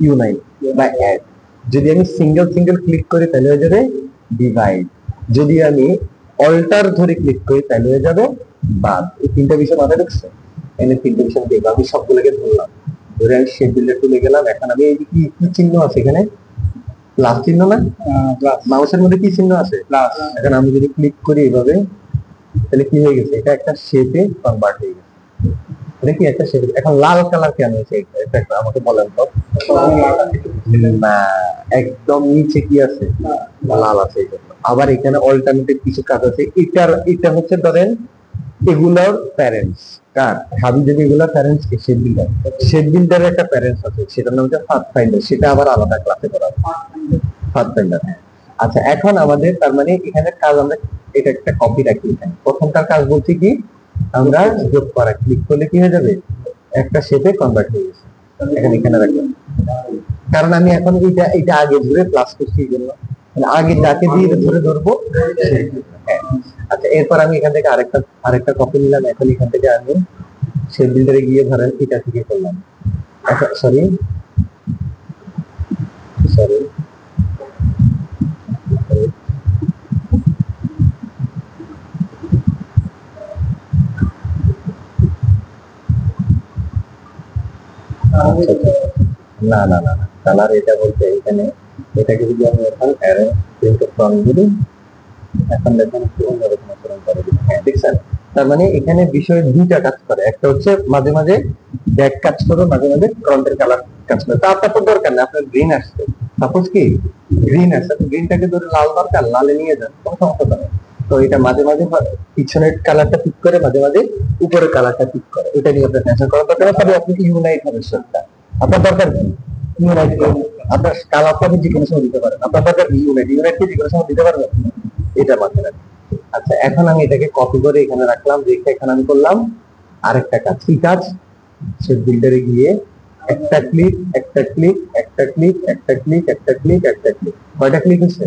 Speaker 1: ইউনাইট বা অ্যাড। যদি আমি সিঙ্গেল সিঙ্গেল ক্লিক করি তাহলে হয়ে যাবে ডিভাইড। যদি আমি অল্টার ধরে ক্লিক করি তাহলে হয়ে যাবে বাদ। এই তিনটা বিষয় মাথায় রাখছে। এখানে তিনটা বিষয় দেখবো, আমি সবগুলোকে ধরলাম, ধরে আমি শেপ বিল্ডার টুলে গেলাম। এখন আমি এই কি কি চিহ্ন আছে এখানে? প্লাস চিহ্ন না? মাউসের মধ্যে কি চিহ্ন আছে? প্লাস। এখন আমি যদি ক্লিক করি এইভাবে তাহলে কি হয়ে গেছে? এটা একটা শেপে কনভার্ট হয়ে গেছে। এটা কি একটা শেপ। এখন লাল কালার কেন হয়েছে? এটা আমাকে বলেন তো। না, একদম নিচে কি আছে? লাল আছে। আবার এখানে অল্টারনেটিভ কিছু কাজ আছে। এটা হচ্ছে ধরেন এগুলোর প্যারেন্টস কার হাবি, যদি এগুলোর প্যারেন্টস কে শেড বিল্ডারের একটা প্যারেন্টস আছে, সেটার নাম হচ্ছে পাথ ফাইন্ডার, সেটা আবার আলাদা ক্লাসে করা হবে। পাথ ফাইন্ডার, আচ্ছা এখন আমাদের তার মানে এখানে কাজ আমরা এটা একটা কপি রাখি। এখানে প্রথমটার কাজ বলছি কি, আমরা যোগ করা, ক্লিক করলে কি হয়ে যাবে, একটা শেপে কনভার্ট হয়ে গেছে। এখানে রাখলাম, কারণ আমি এখন এটা আগে ধরে প্লাস করছি, এই জন্য মানে আগে যাকে দিয়ে ধরে ধরবো। হ্যাঁ, আচ্ছা এরপর আমি এখান থেকে আরেকটা কপি নিলাম। এখন এখান থেকে আমি শেপ বিল্ডারে গিয়ে ধরেন এটা থেকে করলাম। আচ্ছা সরি না না না না কালার এটা বলতে এখানে এটাকে যদি আমি এখন অ্যারে প্রিন্ট ফ্রন্ট দিই, এখন দেখেন একটু অন্যরকম আচরণ করে। হ্যাঁ দেখছেন, তার মানে এখানে বিষয় দুইটা কাজ করে, একটা হচ্ছে মাঝে মাঝে ব্যাক কাজ করে, মাঝে মাঝে ফ্রন্টের কালার কাজ করে। তা আপনার তো দরকার নেই, আপনার গ্রিন আসছে, সাপোজ কি গ্রিন আসছে, গ্রিনটাকে ধরে লাল দরকার, লালে নিয়ে যান, কোনো সমস্যা নেই। তো এটা মাঝে মাঝে পিছনের কালারটা পিক করে, মাঝে মাঝে উপরের কালারটা পিক করে, এটা নিয়ে আপনার টেনশন করার দরকার নেই। তবে আপনি ইউনাইট হবে সেটা আপনার দরকার নেই। ইউনাইট আপনার কালারটা আপনি যে কোনো সময় দিতে পারেন, আপনার দরকার ইউনাইট কি যে কোনো সময় দিতে পারবেন, এটা মাথায় রাখবেন। আচ্ছা এখন আমি এটাকে কপি করে এখানে রাখলাম, রেখে এখানে আমি করলাম আরেকটা কাজ। কি কাজ, শেপ বিল্ডারে গিয়ে একটা ক্লিক একটা ক্লিক একটা ক্লিক একটা ক্লিক একটা ক্লিক একটা ক্লিক, কয়টা ক্লিক হচ্ছে,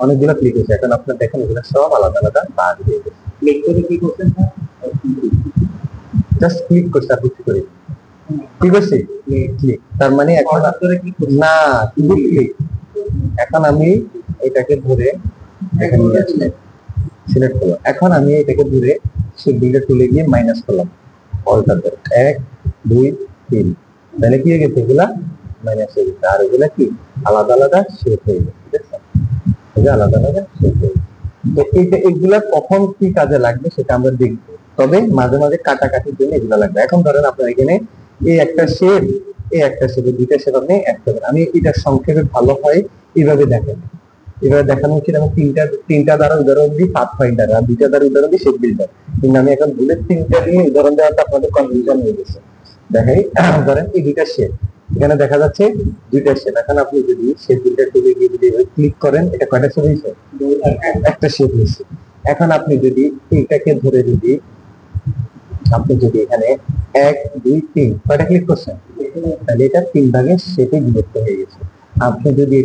Speaker 1: অনেকগুলো ক্লিক হচ্ছে। এখন আপনার দেখেন এগুলো সব আলাদা আলাদা দাগ দিয়ে গেছে। ক্লিক করে কি করছেন, জাস্ট ক্লিক করছে আর কিছু করি, ঠিক আছে ক্লিক, তার মানে এখন না শুধু ক্লিক। এখন আমি এটাকে ধরে এখানে নিয়ে আসলাম, সিলেক্ট করলাম। এখন আমি এটাকে ধরে সেই বিলটা তুলে গিয়ে মাইনাস করলাম, অল্টার করে 1 2 3, তাহলে কি হয়ে গেছে, এগুলা মাইনাস হয়ে গেছে, আর এগুলা কি আলাদা আলাদা শেপ হয়ে গেছে। ঠিক আছে, এটা আলাদা আলাদা শেপ হয়ে গেছে। তো এগুলা কখন কি কাজে লাগবে সেটা আমরা দেখবো, তবে মাঝে মাঝে কাটাকাটির জন্য এগুলা লাগবে। এখন ধরেন আপনার এখানে এই একটা শেপ, এই একটা শেপ, দুইটা শেপ আপনি একটা, আমি এটা সংক্ষেপে ভালো হয় এইভাবে দেখেন। এবার দেখানো হচ্ছে আমি তিনটা দ্বারা উদাহরণ দিই পাথ ফাইন্ডার, আর দুইটা দ্বারা উদাহরণ দিই শেপ বিল্ডার। কিন্তু আমি এখন ভুলে তিনটা দিয়ে উদাহরণ দেওয়াটা আপনাদের কনফিউশন হয়ে গেছে। দেখাই, ধরেন এই দুইটা শেপ, এখানে দেখা যাচ্ছে দুইটা শেপ। এখন আপনি যদি শেপ বিল্ডার টুলে গিয়ে যদি ক্লিক করেন, এটা কয়টা শেপ হয়েছে, একটা শেপ হয়েছে। এখন আপনি যদি এইটাকে ধরে যদি আপনি যদি এখানে 1 2 3 কয়টা ক্লিক করছেন, তাহলে এটা 3 ভাগে শেপে বিভক্ত হয়ে গেছে। আপনি যদি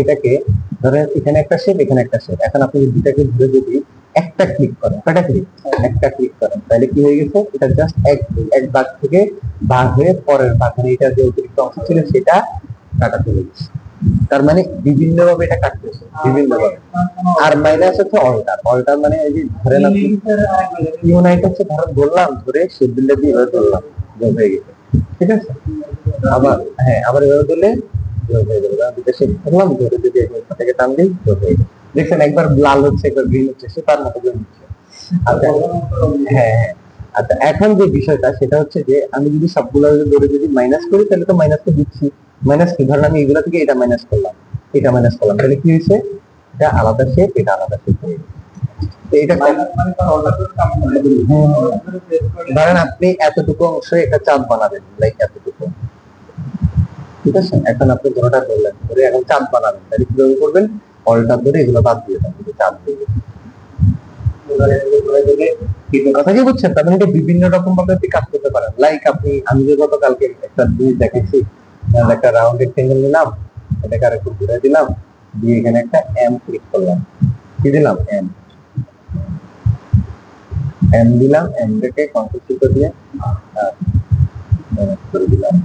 Speaker 1: এটাকে ধরেন এখানে একটা শেপ, এখানে একটা শেপ, এখন আপনি দুটাকে ধরে যদি একটা ক্লিক করেন, কয়টা ক্লিক, একটা ক্লিক করেন, তাহলে কি হয়ে গেছে, এটা জাস্ট এক ভাগ থেকে ভাগ হয়ে পরের ভাগ, মানে এটা যে অতিরিক্ত অংশ ছিল সেটা কাটা চলে গেছে। তার মানে বিভিন্ন ভাবে এটা কাটতেছে, বিভিন্ন ভাবে। আর মাইনাস হচ্ছে অল্টার মানে এই যে ধরেন আপনি ইউনাইট হচ্ছে ধরেন বললাম ধরে শেপ বিল্ডার দিয়ে এভাবে ধরলাম, যোগ হয়ে গেছে। ঠিক আছে, আবার হ্যাঁ আবার এভাবে ধরলে যোগ হয়ে যাবে, দুটো শেপ ধরলাম ধরে যদি থেকে টান দিই যোগ হয়ে যাবে। দেখছেন একবার লাল হচ্ছে একবার গ্রিন হচ্ছে, সে তার মতো করে নিচ্ছে। আচ্ছা হ্যাঁ হ্যাঁ, আচ্ছা এখন যে বিষয়টা সেটা হচ্ছে যে আমি যদি সবগুলো ধরে যদি মাইনাস করি, তাহলে তো মাইনাস তো দিচ্ছি, মাইনাস কি, ধরেন আমি এগুলা থেকে এটা মাইনাস করলাম, এটা মাইনাস করলাম, তাহলে কি হয়েছে, এটা আলাদা শেপ, এটা আলাদা শেপ হয়ে গেছে। এটা ধরেন আপনি এতটুকু অংশ একটা চাঁদ বানাবেন, লাইক এতটুকু, ঠিক আছে। এখন আপনি ধরোটা ধরলেন, ধরে এখন চাঁদ বানাবেন, তাহলে কিভাবে করবেন, অল্টার ধরে এগুলো বাদ দিয়ে দেন, চাঁদ হয়ে গেছে। কথা কি বুঝছেন, তার মানে এটা বিভিন্ন রকম ভাবে আপনি কাজ করতে পারেন। লাইক আমি যে গতকালকে একটা জিনিস দেখেছি, একটা রাউন্ড রেক্টেঙ্গেল নিলাম, এটাকে আরেকটু ঘুরে দিলাম, দিয়ে এখানে একটা এম ক্লিক করলাম, কি দিলাম এম দিলাম, এম থেকে কন্ট্রোল করে দিয়ে করে দিলাম।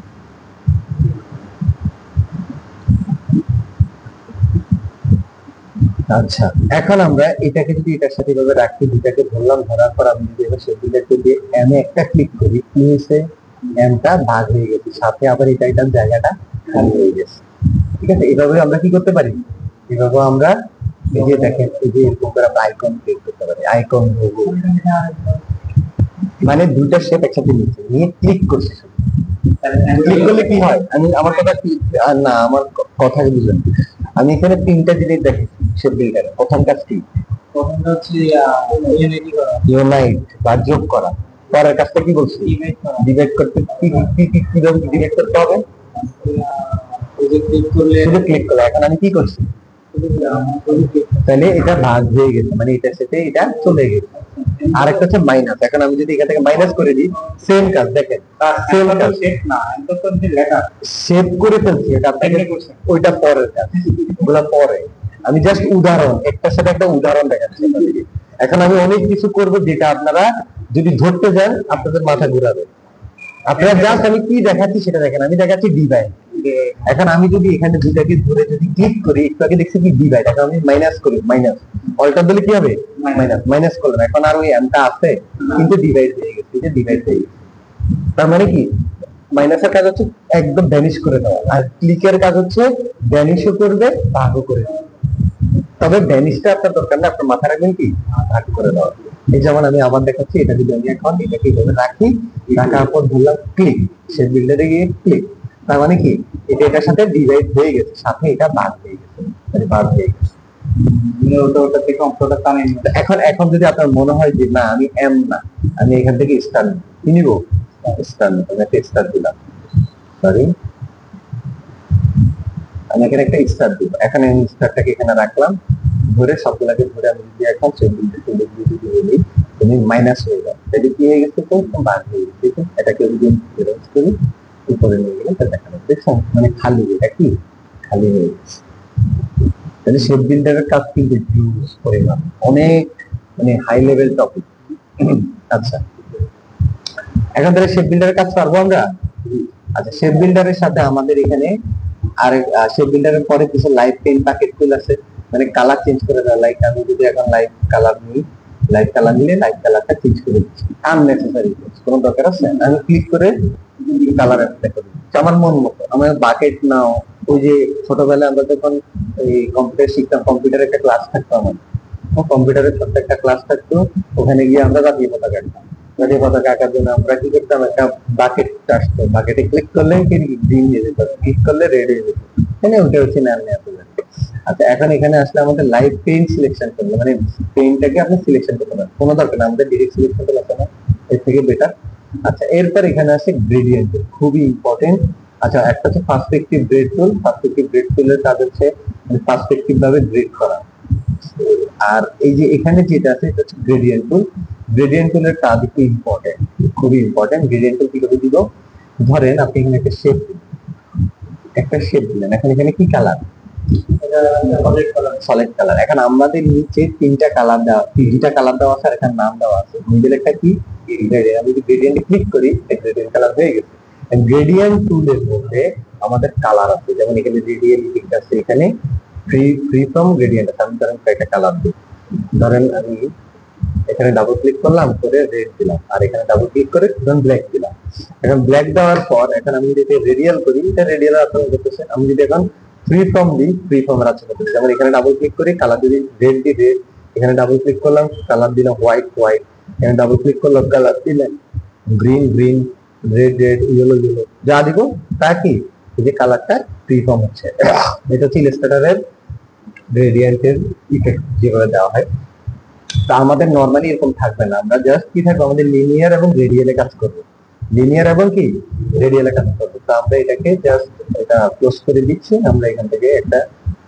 Speaker 1: আচ্ছা এখন আমরা এটাকে যদি এটার সাথে এভাবে রাখি, দুটাকে ধরলাম, ধরার পর আমি যদি এবার সেগুলোকে দিয়ে এম একটা ক্লিক করি, কি হয়েছে, এমটা ভাগ হয়ে গেছে, সাথে আবার এটার জায়গাটা খালি হয়ে গেছে। ঠিক আছে, এভাবে আমরা কি করতে পারি, এভাবে আমরা এই যে দেখেন এই যে এরকম করে আমরা আইকন ক্লিক করতে পারি, আইকন মানে দুইটা শেপ একসাথে নিয়ে ক্লিক করছি, ক্লিক করলে কি হয়? আমি আমার কথা আর না, আমার কথা বুঝলেন। আমি এখানে তিনটা জিনিস দেখি শেপ বিল্ডারে। প্রথম কাজ কি?
Speaker 2: প্রথমটা হচ্ছে
Speaker 1: ইউনাইট বা যোগ করা। পরের কাজটা কি বলছি? ডিভাইড করতে কিভাবে ডিভাইড করতে হবে?
Speaker 2: ক্লিক করলে
Speaker 1: শুধু ক্লিক করলে। এখন আমি কি করছি? তাহলে এটা ভাগ হয়ে গেছে, মানে এটার সাথে এটা চলে গেছে। আর একটা হচ্ছে মাইনাস। এখন আমি যদি এখান থেকে মাইনাস করে দিই, সেম কাজ দেখেন, সেম কাজ। সেভ করে ফেলছি, এটা আপনাকে ওইটা পরের কাজ, ওগুলা পরে। আমি জাস্ট উদাহরণ, একটার সাথে একটা উদাহরণ দেখাচ্ছি আপনাদেরকে। এখন আমি অনেক কিছু করব যেটা আপনারা যদি ধরতে যান আপনাদের মাথা ঘুরাবে। আপনারা জাস্ট আমি কি দেখাচ্ছি সেটা দেখেন। আমি দেখাচ্ছি ডিভাইড। এখন আমি যদি এখানে দুটাকে ধরে যদি ক্লিক করি, একটু আগে দেখছি কি ডিভাইড, এখন আমি মাইনাস করি, মাইনাস অল্টার দিলে কি হবে? মাইনাস। মাইনাস করলাম, এখন আর ওই এমটা আছে কিন্তু ডিভাইড হয়ে গেছে, এটা ডিভাইড হয়ে গেছে। তার মানে কি, মাইনাসের কাজ হচ্ছে একদম ভ্যানিশ করে দেওয়া, আর ক্লিকের কাজ হচ্ছে ভ্যানিশও করবে, ভাগও করে দেবে। তবে ভ্যানিশটা আপনার দরকার না, আপনার মাথা রাখবেন কি ভাগ করে দেওয়া। এই যেমন আমি আবার দেখাচ্ছি, এটা যদি আমি এখন এটাকে এইভাবে রাখি, রাখার পর ধরলাম ক্লিক, সে বিল্ডারে গিয়ে ক্লিক, তার মানে কি এটা এটার সাথে ডিভাইড হয়ে গেছে, সাথে এটা ভাগ হয়ে গেছে, মানে ভাগ হয়ে গেছে।
Speaker 2: ওটা থেকে অঙ্কটা টানে
Speaker 1: এখন এখন যদি আপনার মনে হয় যে না আমি এম না, আমি এখান থেকে স্টার কি নিব, স্টার নিব, আমি একটা স্টার দিলাম, সরি আমি এখানে একটা স্টার দিব। এখানে আমি স্টারটাকে এখানে রাখলাম, ধরে সবগুলাকে ধরে আমি যদি এখন যদি বলি তুমি মাইনাস হয়ে যাও, তাহলে কি হয়ে গেছে? তো ভাগ হয়ে গেছে। ঠিক আছে, এটাকে যদি রেঞ্জ করি উপরে নিয়ে গেলে তা দেখানো, দেখছেন মানে খালি, এটা কি খালি হয়ে গেছে। তাহলে শেপ বিল্ডারের কাজ কিন্তু হিউজ পরিমাণ, অনেক মানে হাই লেভেল টপিক। আচ্ছা, এখন তাহলে শেপ বিল্ডারের কাজ পারবো আমরা। আচ্ছা, শেপ বিল্ডারের সাথে আমাদের এখানে আর শেপ বিল্ডারের পরে কিছু লাইভ পেইন্ট প্যাকেট টুল আছে, মানে কালার চেঞ্জ করে দেওয়া। লাইক আমি যদি এখন লাইভ কালার নিই, লাইভ কালার নিলে লাইভ কালারটা চেঞ্জ করে দিচ্ছি, আননেসেসারি কোনো দরকার আছে? আমি ক্লিক করে কালার অ্যাপ্লাই করে দিচ্ছি আমার মন মতো। আমার বাকেট নাও, ওই যে ছোটবেলায় আমরা যখন এই কম্পিউটার শিখতাম, কম্পিউটারে একটা ক্লাস থাকতো আমাদের, কম্পিউটারের ছোট্ট একটা ক্লাস থাকতো, ওখানে গিয়ে আমরা জাতীয় পতাকা আঁকতাম। জাতীয় পতাকা আঁকার জন্য আমরা কি করতাম, একটা বাকেট আসতো, বাকেটে ক্লিক করলে গ্রিন হয়ে যেত, ক্লিক করলে রেড হয়ে যেত, মানে ওটা হচ্ছে নাম নেওয়া। আচ্ছা, এখন এখানে আসলে আমাদের লাইভ পেইন্ট সিলেকশন করলে, মানে পেইন্টটাকে আপনি সিলেকশন করতে পারেন, কোনো দরকার না আমাদের ডিরেক্ট সিলেকশন করলে আছে না, এর থেকে বেটার। আচ্ছা, এরপর এখানে আছে গ্রেডিয়েন্ট, খুবই ইম্পর্টেন্ট। আচ্ছা, একটা হচ্ছে পার্সপেক্টিভ গ্রেড টুল। পার্সপেক্টিভ গ্রেড টুলের কাজ হচ্ছে পার্সপেক্টিভ ভাবে গ্রেড করা। আর এই যে এখানে যেটা আছে এটা হচ্ছে গ্রেডিয়েন্ট টুল। গ্রেডিয়েন্ট টুলের কাজ একটু ইম্পর্টেন্ট, খুবই ইম্পর্টেন্ট। গ্রেডিয়েন্ট টুল কিভাবে দিব? ধরেন আপনি এখানে একটা শেপ দিলেন, একটা শেপ দিলেন, এখন এখানে কি কালার? Solid colour. এখন আমাদের নিচে তিনটা কালার দেওয়া, তিনটা কালার দেওয়া আছে, আর এখানে নাম দেওয়া আছে। মিডল একটা কি গ্রেডিয়েন্ট, আমি যদি গ্রেডিয়েন্টে ক্লিক করি গ্রেডিয়েন্ট কালার হয়ে গেছে। গ্রেডিয়েন্ট টুলের মধ্যে আমাদের কালার আছে, যেমন এখানে গ্রেডিয়েন্ট ঠিক আছে, এখানে ফ্রি ফ্রি ফ্রম গ্রেডিয়েন্ট আছে। আমি ধরেন একটা কালার দিই, ধরেন আমি এখানে ডাবল ক্লিক করলাম, করে রেড দিলাম, আর এখানে ডাবল ক্লিক করে ধরুন ব্ল্যাক দিলাম। এখন ব্ল্যাক দেওয়ার পর এখন আমি যদি রেডিয়াল করি, এটা রেডিয়াল আচরণ করতেছে। আমি যদি এখন ফ্রি ফর্ম দিই, ফ্রি ফর্মের আচরণ করতেছে। যেমন এখানে ডাবল ক্লিক করি, কালার যদি রেড দিই রেড, এখানে ডাবল ক্লিক করলাম, কালার দিলাম হোয়াইট হোয়াইট, এখানে ডাবল ক্লিক করলাম, কালার দিলাম green green, red red, yellow yellow, যা দিব তা কি এই যে কালারটা ফ্রি ফর্ম হচ্ছে। এটা হচ্ছে ইলাস্ট্রেটরের গ্রেডিয়েন্টের ইফেক্ট যেভাবে দেওয়া হয়। তা আমাদের নরমালি এরকম থাকবে না, আমরা জাস্ট কি থাকবো, আমাদের লিনিয়ার এবং রেডিয়ালে কাজ করবো, লিনিয়ার এবং কি রেডিয়ালে কাজ করবো। তো আমরা এটাকে জাস্ট এটা ক্লোজ করে দিচ্ছি, আমরা এখান থেকে একটা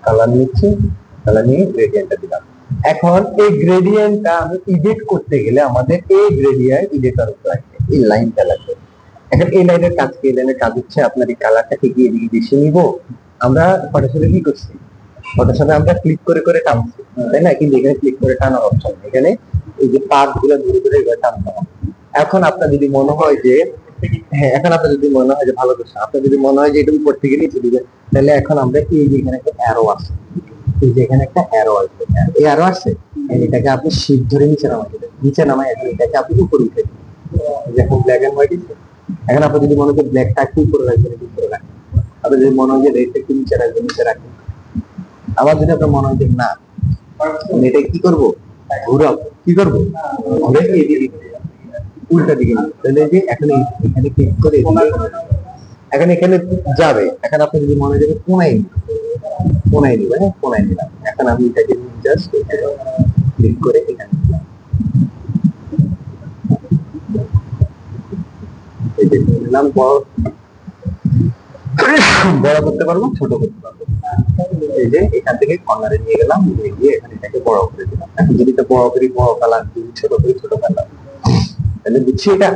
Speaker 1: কালার নিচ্ছি, কালার নিয়ে গ্রেডিয়েন্টটা দিলাম। এখন এই গ্রেডিয়েন্টটা আমি এডিট করতে গেলে আমাদের এই গ্রেডিয়েন্ট এডিটর লাগবে, এই লাইনটা লাগবে। এখন এই লাইনের কাজ কি? এই লাইনের কাজ হচ্ছে আপনার এই কালারটাকে গিয়ে এদিকে বেশি নিব। আমরা ফটোশপে কি করছি, ফটোশপে আমরা ক্লিক করে করে টানছি, তাই না? কিন্তু এখানে ক্লিক করে টানার অপশন, এখানে এই যে পার্ট গুলো ধরে ধরে টানতে হবে। এখন আপনার যদি মনে হয় যে হ্যাঁ, এখন আপনার যদি মনে হয় যে ভালো করছে, আপনার যদি মনে হয় যে এটা উপর থেকে নিচে দিবে, তাহলে এখন আমরা এই যে এখানে একটা অ্যারো আছে, এই যে এখানে একটা অ্যারো আছে, এই অ্যারো আছে, এটাকে আপনি শিফট ধরে নিচে নামাই দেবেন, নিচে নামাই এখন এটাকে আপনি উপরে উঠে দিবেন। এখন ব্ল্যাক এন্ড হোয়াইট আছে, এখন আপনি যদি মনে হয় ব্ল্যাকটা একটু উপরে রাখবেন, একটু উপরে রাখবেন। আপনি যদি মনে হয় যে রেডটা একটু নিচে রাখবেন, নিচে রাখবেন। আবার যদি আপনার মনে হয় যে না আমি এটা কি করবো, ঘুরাবো, কি করবো, ঘুরে এদিকে উল্টা দিকে নিবো, তাহলে যে এখন এখানে ক্লিক করে এখন এখানে যাবে, এখন আপনি যদি মনে যাবে কোনায় কোনায় নিবে, হ্যাঁ কোনায় নিলাম। এখন আমি এটাকে জাস্ট ক্লিক করে এখানে দিলাম। এই যে নিলাম, বড় বড় করতে পারবো, ছোট করতে পারবো। এই যে এখান থেকে কর্নারে নিয়ে গেলাম, নিয়ে গিয়ে এখানে এটাকে বড় করে দিলাম। এখন যদি এটা বড় করি বড় কালার, যদি ছোট করি ছোট কালার, তাহলে বুঝছি এটা।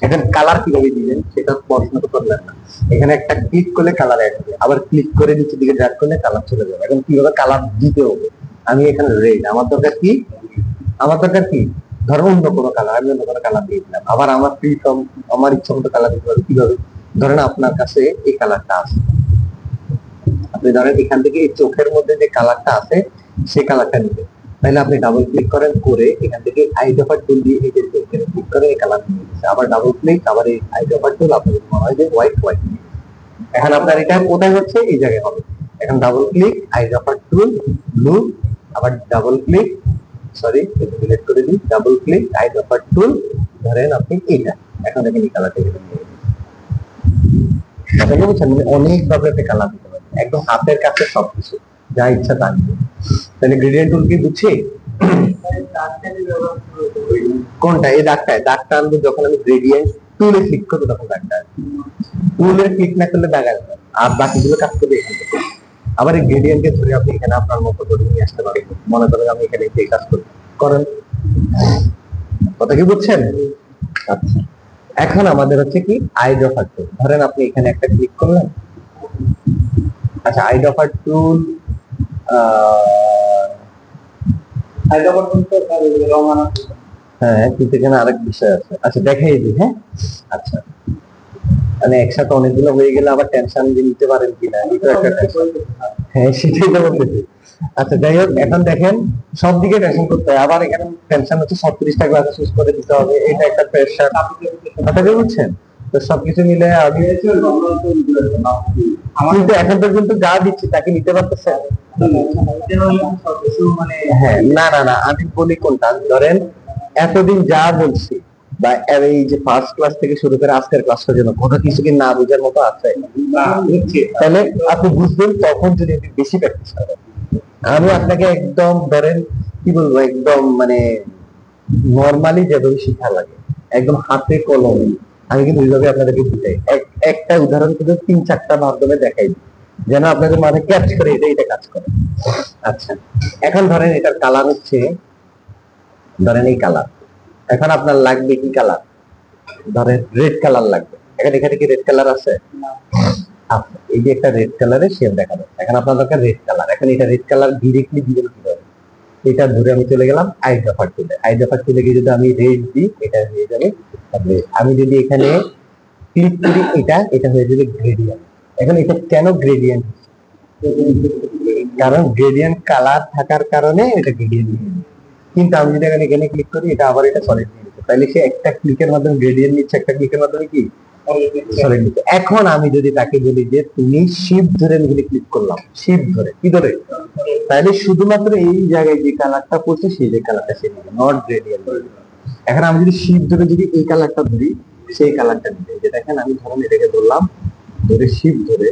Speaker 1: এখন কালার কিভাবে দিবেন সেটা পড়াশোনা তো করলেন না। এখানে একটা ক্লিক করলে কালার অ্যাড হবে, আবার ক্লিক করে নিচের দিকে ড্র্যাগ করলে কালার চলে যাবে। এখন কিভাবে কালার দিতে হবে, আমি এখানে রেড, আমার দরকার কি, আমার দরকার কি, ধরো অন্য কোনো কালার, আমি অন্য কোনো কালার দিয়ে দিলাম। আবার আমার আমার ইচ্ছা মতো কালার দিতে পারবে। কিভাবে, ধরেন আপনার কাছে এই কালারটা আছে, আপনি ধরেন এখান থেকে এই চোখের মধ্যে যে কালারটা আছে সেই কালারটা নিবেন। তাহলে আপনি ডাবল ক্লিক করেন, করে এখান থেকে আইডেন্টিফায়ার টুল দিয়ে এই যে এখানে ক্লিক করে এই কালার নিয়ে নিচ্ছে। আবার ডাবল ক্লিক, আবার এই আইডেন্টিফায়ার টুল, আপনার মনে হয় যে হোয়াইট হোয়াইট। এখন আপনার এটা কোথায় হচ্ছে, এই জায়গায় হবে। এখন ডাবল ক্লিক, আইডেন্টিফায়ার টুল, ব্লু, আবার ডাবল ক্লিক, সরি ডিলিট করে দিই, ডাবল ক্লিক, আইডেন্টিফায়ার টুল, ধরেন আপনি এটা, এখন দেখেন এই কালারটা এখানে নিয়ে নিয়ে বুঝছেন, মানে অনেক ভাবে একটা কালার দিতে পারবেন, একদম হাতের কাছে সবকিছু, যা ইচ্ছা তা নিবে। তাহলে গ্রেডিয়েন্ট টুল কি বুঝছি? কোনটা, এই দাগটা আনবো যখন আমি গ্রেডিয়েন্ট টুলে ক্লিক করবো তখন দাগটা আসবে। টুলে ক্লিক না করলে দাগ আসবে না। আর বাকিগুলো কাজ করবে এখান থেকে। আবার এই গ্রেডিয়েন্টকে ধরে আপনি এখানে আপনার মতো করে নিয়ে আসতে পারেন। মনে করেন আমি এখানে এই কাজ করি, করেন। কথা কি বুঝছেন? আচ্ছা, এখন আমাদের হচ্ছে কি আইডেন্টিফায়ার টুল। ধরেন আপনি এখানে একটা ক্লিক করলেন। আচ্ছা, আইডেন্টিফায়ার টুল হ্যাঁ, কিন্তু এখানে আরেক বিষয় আছে। আচ্ছা দেখাই দিই, হ্যাঁ। আচ্ছা, মানে একসাথে অনেকগুলো হয়ে গেলে আবার টেনশন নিতে পারেন কিনা, এটা একটা টেনশন। হ্যাঁ, সেটাই তো বলতেছি। আচ্ছা যাই হোক, এখন দেখেন সব দিকে টেনশন করতে হয়। আবার এখানে টেনশন হচ্ছে 36টা ক্লাস শেষ করে দিতে হবে, এটা একটা প্রেশার। কথা কি বুঝছেন? তো সবকিছু মিলে আমি কিন্তু এখন পর্যন্ত যা দিচ্ছি তাকে নিতে পারতেছেন। হ্যাঁ, না না না, আমি বলি কোনটা, ধরেন এতদিন যা বলছি বা এই যে ফার্স্ট ক্লাস থেকে শুরু করে আজকের ক্লাসটা যেন কোনো কিছু কি না বোঝার মতো আছে, তাহলে আপনি বুঝবেন তখন যদি আপনি বেশি প্র্যাকটিস করেন। আমি আপনাকে একদম ধরেন কি বলবো, একদম মানে নর্মালি যেভাবে শিখা লাগে, একদম হাতে কলমে, আমি কিন্তু ওইভাবে আপনাদেরকে বুঝাই। একটা উদাহরণ কিন্তু 3-4টা মাধ্যমে দেখাই দিই, যেন আপনাদের মানে ক্যাচ করে এটা কাজ করে। আচ্ছা, এখন ধরেন এটার কালার হচ্ছে, ধরেন এই কালার, এখন আপনার লাগবে কি কালার, ধরেন রেড কালার লাগবে। এখন এখানে কি রেড কালার আছে? আচ্ছা, এই যে একটা রেড কালারের শেপ দেখাবে, এখন আপনার দরকার রেড কালার। এখন এটা রেড কালার ডিরেক্টলি দিবেন কিভাবে, এটা ধরে আমি চলে গেলাম আইডেন্টিফায়ার টুলে। আইডেন্টিফায়ার টুলে গিয়ে যদি আমি রেড দিই, এটা হয়ে যাবে red। আমি যদি এখানে ক্লিক করি, এটা হয়ে যাবে গ্রেডিয়েন্ট। এখন এটা কেন গ্রেডিয়েন্ট? কারণ গ্রেডিয়েন্ট কালার থাকার কারণে এটা গ্রেডিয়েন্ট। কিন্তু আমি যদি এখানে ক্লিক করি, এটা আবার এটা সলিড নিয়ে নিচ্ছে। তাহলে সে একটা ক্লিকের মাধ্যমে গ্রেডিয়েন্ট নিচ্ছে, একটা ক্লিকের মাধ্যমে কি সলিড নিচ্ছে। এখন আমি যদি তাকে বলি যে তুমি শিফট ধরে, আমি ক্লিক করলাম শিফট ধরে, কি ধরে, তাহলে শুধুমাত্র এই জায়গায় যে কালারটা পড়ছে সেই যে কালারটা সে নিবে, নট গ্রেডিয়েন্ট। এখন আমি যদি শিফট ধরে যদি এই কালারটা ধরি, সেই কালারটা নিবে। যে দেখেন আমি ধরুন এটাকে ধরলাম, ধরে শিফট ধরে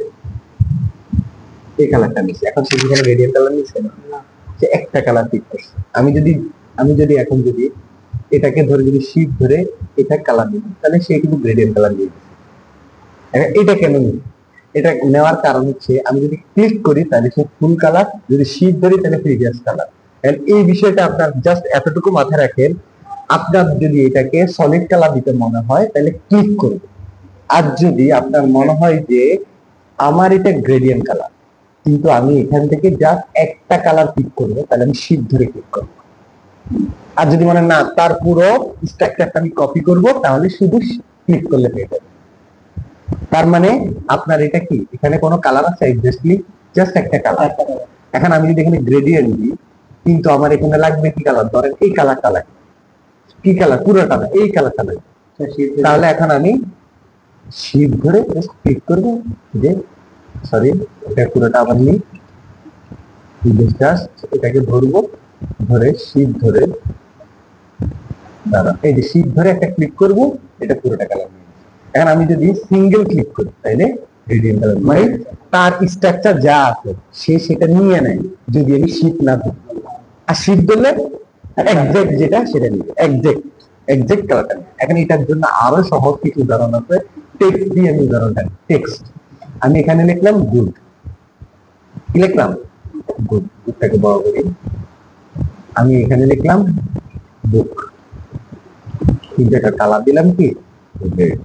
Speaker 1: এই কালারটা নিচ্ছে। এখন সে যেখানে গ্রেডিয়েন্ট কালার নিচ্ছে না, সে একটা কালার পিক করছে। আমি যদি এখন যদি এটাকে ধরে যদি শিফট ধরে এটা কালার নিই, তাহলে সে কিন্তু গ্রেডিয়েন্ট কালার নিয়ে নিচ্ছে। এটা কেন নিই? এটা নেওয়ার কারণ হচ্ছে আমি যদি ক্লিক করি তাহলে সে ফুল কালার, যদি শিফট ধরি তাহলে প্রিভিয়াস কালার। এই বিষয়টা আপনার জাস্ট এতটুকু মাথায় রাখেন। আপনার যদি এটাকে সলিড কালার দিতে মনে হয় তাহলে ক্লিক করবে, আর যদি আপনার মনে হয় যে আমার এটা গ্রেডিয়েন্ট কালার, কিন্তু আমি এখান থেকে জাস্ট একটা কালার পিক করবো, তাহলে আমি শিফট ধরে ক্লিক করবো। আর যদি মনে না তার পুরো স্ট্রাকচারটা আমি কপি করব, তাহলে শুধু ক্লিক করলে পেয়ে যাবে। তার মানে আপনার এটা কি, এখানে কোনো কালার আছে এক্স্যাক্টলি জাস্ট একটা কালার। এখন আমি যদি এখানে গ্রেডিয়েন্ট দিই, কিন্তু আমার এখানে লাগবে কি কালার, ধরেন এই কালারটা লাগবে। কি কালার? পুরোটা না, এই কালারটা লাগবে। তাহলে এখন আমি শিফট ধরে ক্লিক করব, যে সরি এটা পুরোটা আবার নিই, জাস্ট এটাকে ধরবো, ধরে শিফট ধরে দাঁড়া, এই যে শিফট ধরে একটা ক্লিক করব, এটা পুরোটা কালার নিয়ে। এখন আমি যদি সিঙ্গেল ক্লিক করি তাইলে গ্রেডিয়েন্ট কালার মানে তার স্ট্রাকচার যা আছে সে সেটা নিয়ে নেয় যদি আমি শিফট না ধরি। আর শিফট ধরলে এক্সাক্ট যেটা সেটা নিবে, এক্সাক্ট কালারটা নিবে। এখন এটার জন্য আরো সহজ কিছু উদাহরণ আছে। টেক্সট দিয়ে আমি উদাহরণটা টেক্সট আমি এখানে লিখলাম গুড, কি লিখলাম গুড, গুডটাকে বড় করি। আমি এখানে লিখলাম বুক, কিন্তু একটা কালার দিলাম কি red।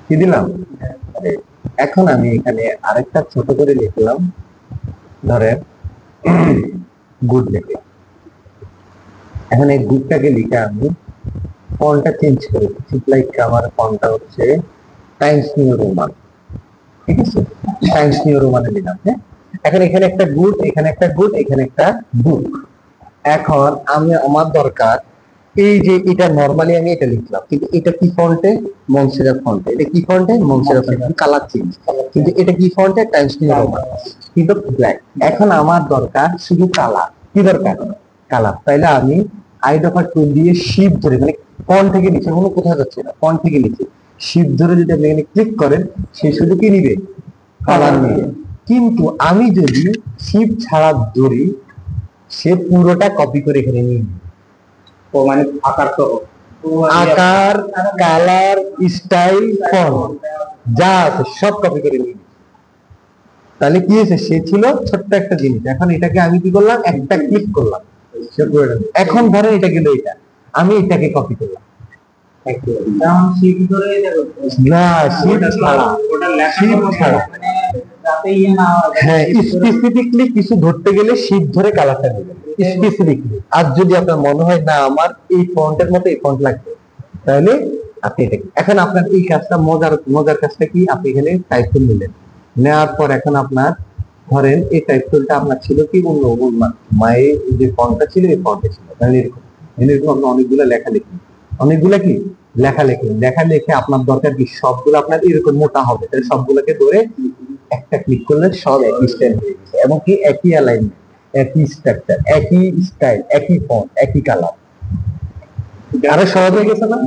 Speaker 1: কি দিলাম red। এখন আমি এখানে আরেকটা ছোট করে লিখলাম, ধরেন গুড লিখলাম। এখন এই গুডটাকে লিখে আমি ফন্টটা চেঞ্জ করে দিচ্ছি, লাইক আমার ফন্টটা হচ্ছে টাইমস নিউ রোমান, ঠিক আছে, টাইমস নিউ রোমানে দিলাম। হ্যাঁ, এখন এখানে একটা গুড, এখানে একটা গুড, এখানে একটা বুক। এখন আমি আমার দরকার এই যে এটা নরমালি আমি এটা লিখলাম, কিন্তু এটা কি ফন্টে মনসেরা ফন্টে, এটা কি ফন্টে মনসেরা ফন্টে, কালার চেঞ্জ, কিন্তু এটা কি ফন্টে টাইমস নিউ রোমান, কিন্তু ব্ল্যাক। এখন আমার দরকার শুধু কালার, কি দরকার কালার। তাইলে আমি আইডফার টুল দিয়ে শিফট ধরে মানে ফন্ট থেকে নিচে কোনো কোথাও যাচ্ছে না, ফন্ট থেকে নিচে শিফট ধরে যদি আপনি এখানে ক্লিক করেন সে শুধু কি নিবে কালার নিবে। কিন্তু আমি যদি শিফট ছাড়া ধরি সে পুরোটা কপি করে এখানে নিয়ে নেবে।
Speaker 2: ও মানে আকার সহ
Speaker 1: আকার, কালার, স্টাইল, ফন্ট যা আছে সব কপি করে নিয়ে নেবে। তাহলে কি হয়েছে, সে ছিল ছোট্ট একটা জিনিস, এখন এটাকে আমি কি করলাম একটা ক্লিক করলাম সে পুরোটা নিবে। এখন ধরেন এটা গেল, এটা আমি এটাকে কপি করলাম,
Speaker 2: যেমন শিফট ধরে এটা করতে হবে।
Speaker 1: না শিফট ছাড়া,
Speaker 2: ওটা লেখা
Speaker 1: শিফট ছাড়া।
Speaker 2: মানে যাতে ইয়ে না হয়।
Speaker 1: হ্যাঁ, স্পেসিফিকলি কিছু ধরতে গেলে শিফট ধরে কালারটা দিবেন স্পেসিফিকলি। আর যদি আপনার মনে হয় না আমার এই ফন্টের মতো এই ফন্ট লাগবে তাহলে আপনি এটা, এখন আপনার এই কাজটা মজার কাজটা কি, আপনি এখানে টাইপ টুল নিলেন, নেওয়ার পর এখন আপনার ধরেন এই টাইপ টুলটা আপনার ছিল কি অন্য মায়ের যে ফন্টটা ছিল এই ফন্টে ছিল, তাহলে এরকম এরকম আপনি অনেকগুলো লেখা লিখলেন, অনেকগুলা কি লেখা লিখলেন, লেখা লিখে আপনার দরকার কি সবগুলো আপনার এরকম মোটা হবে, তাহলে সবগুলোকে ধরে একটা ক্লিক করলে সব একই স্টাইল হয়ে গেছে, এবং কি একই অ্যালাইনমেন্ট, একই স্ট্রাকচার, একই স্টাইল, একই ফন্ট, একই কালার। আরো সহজ হয়ে গেছে না?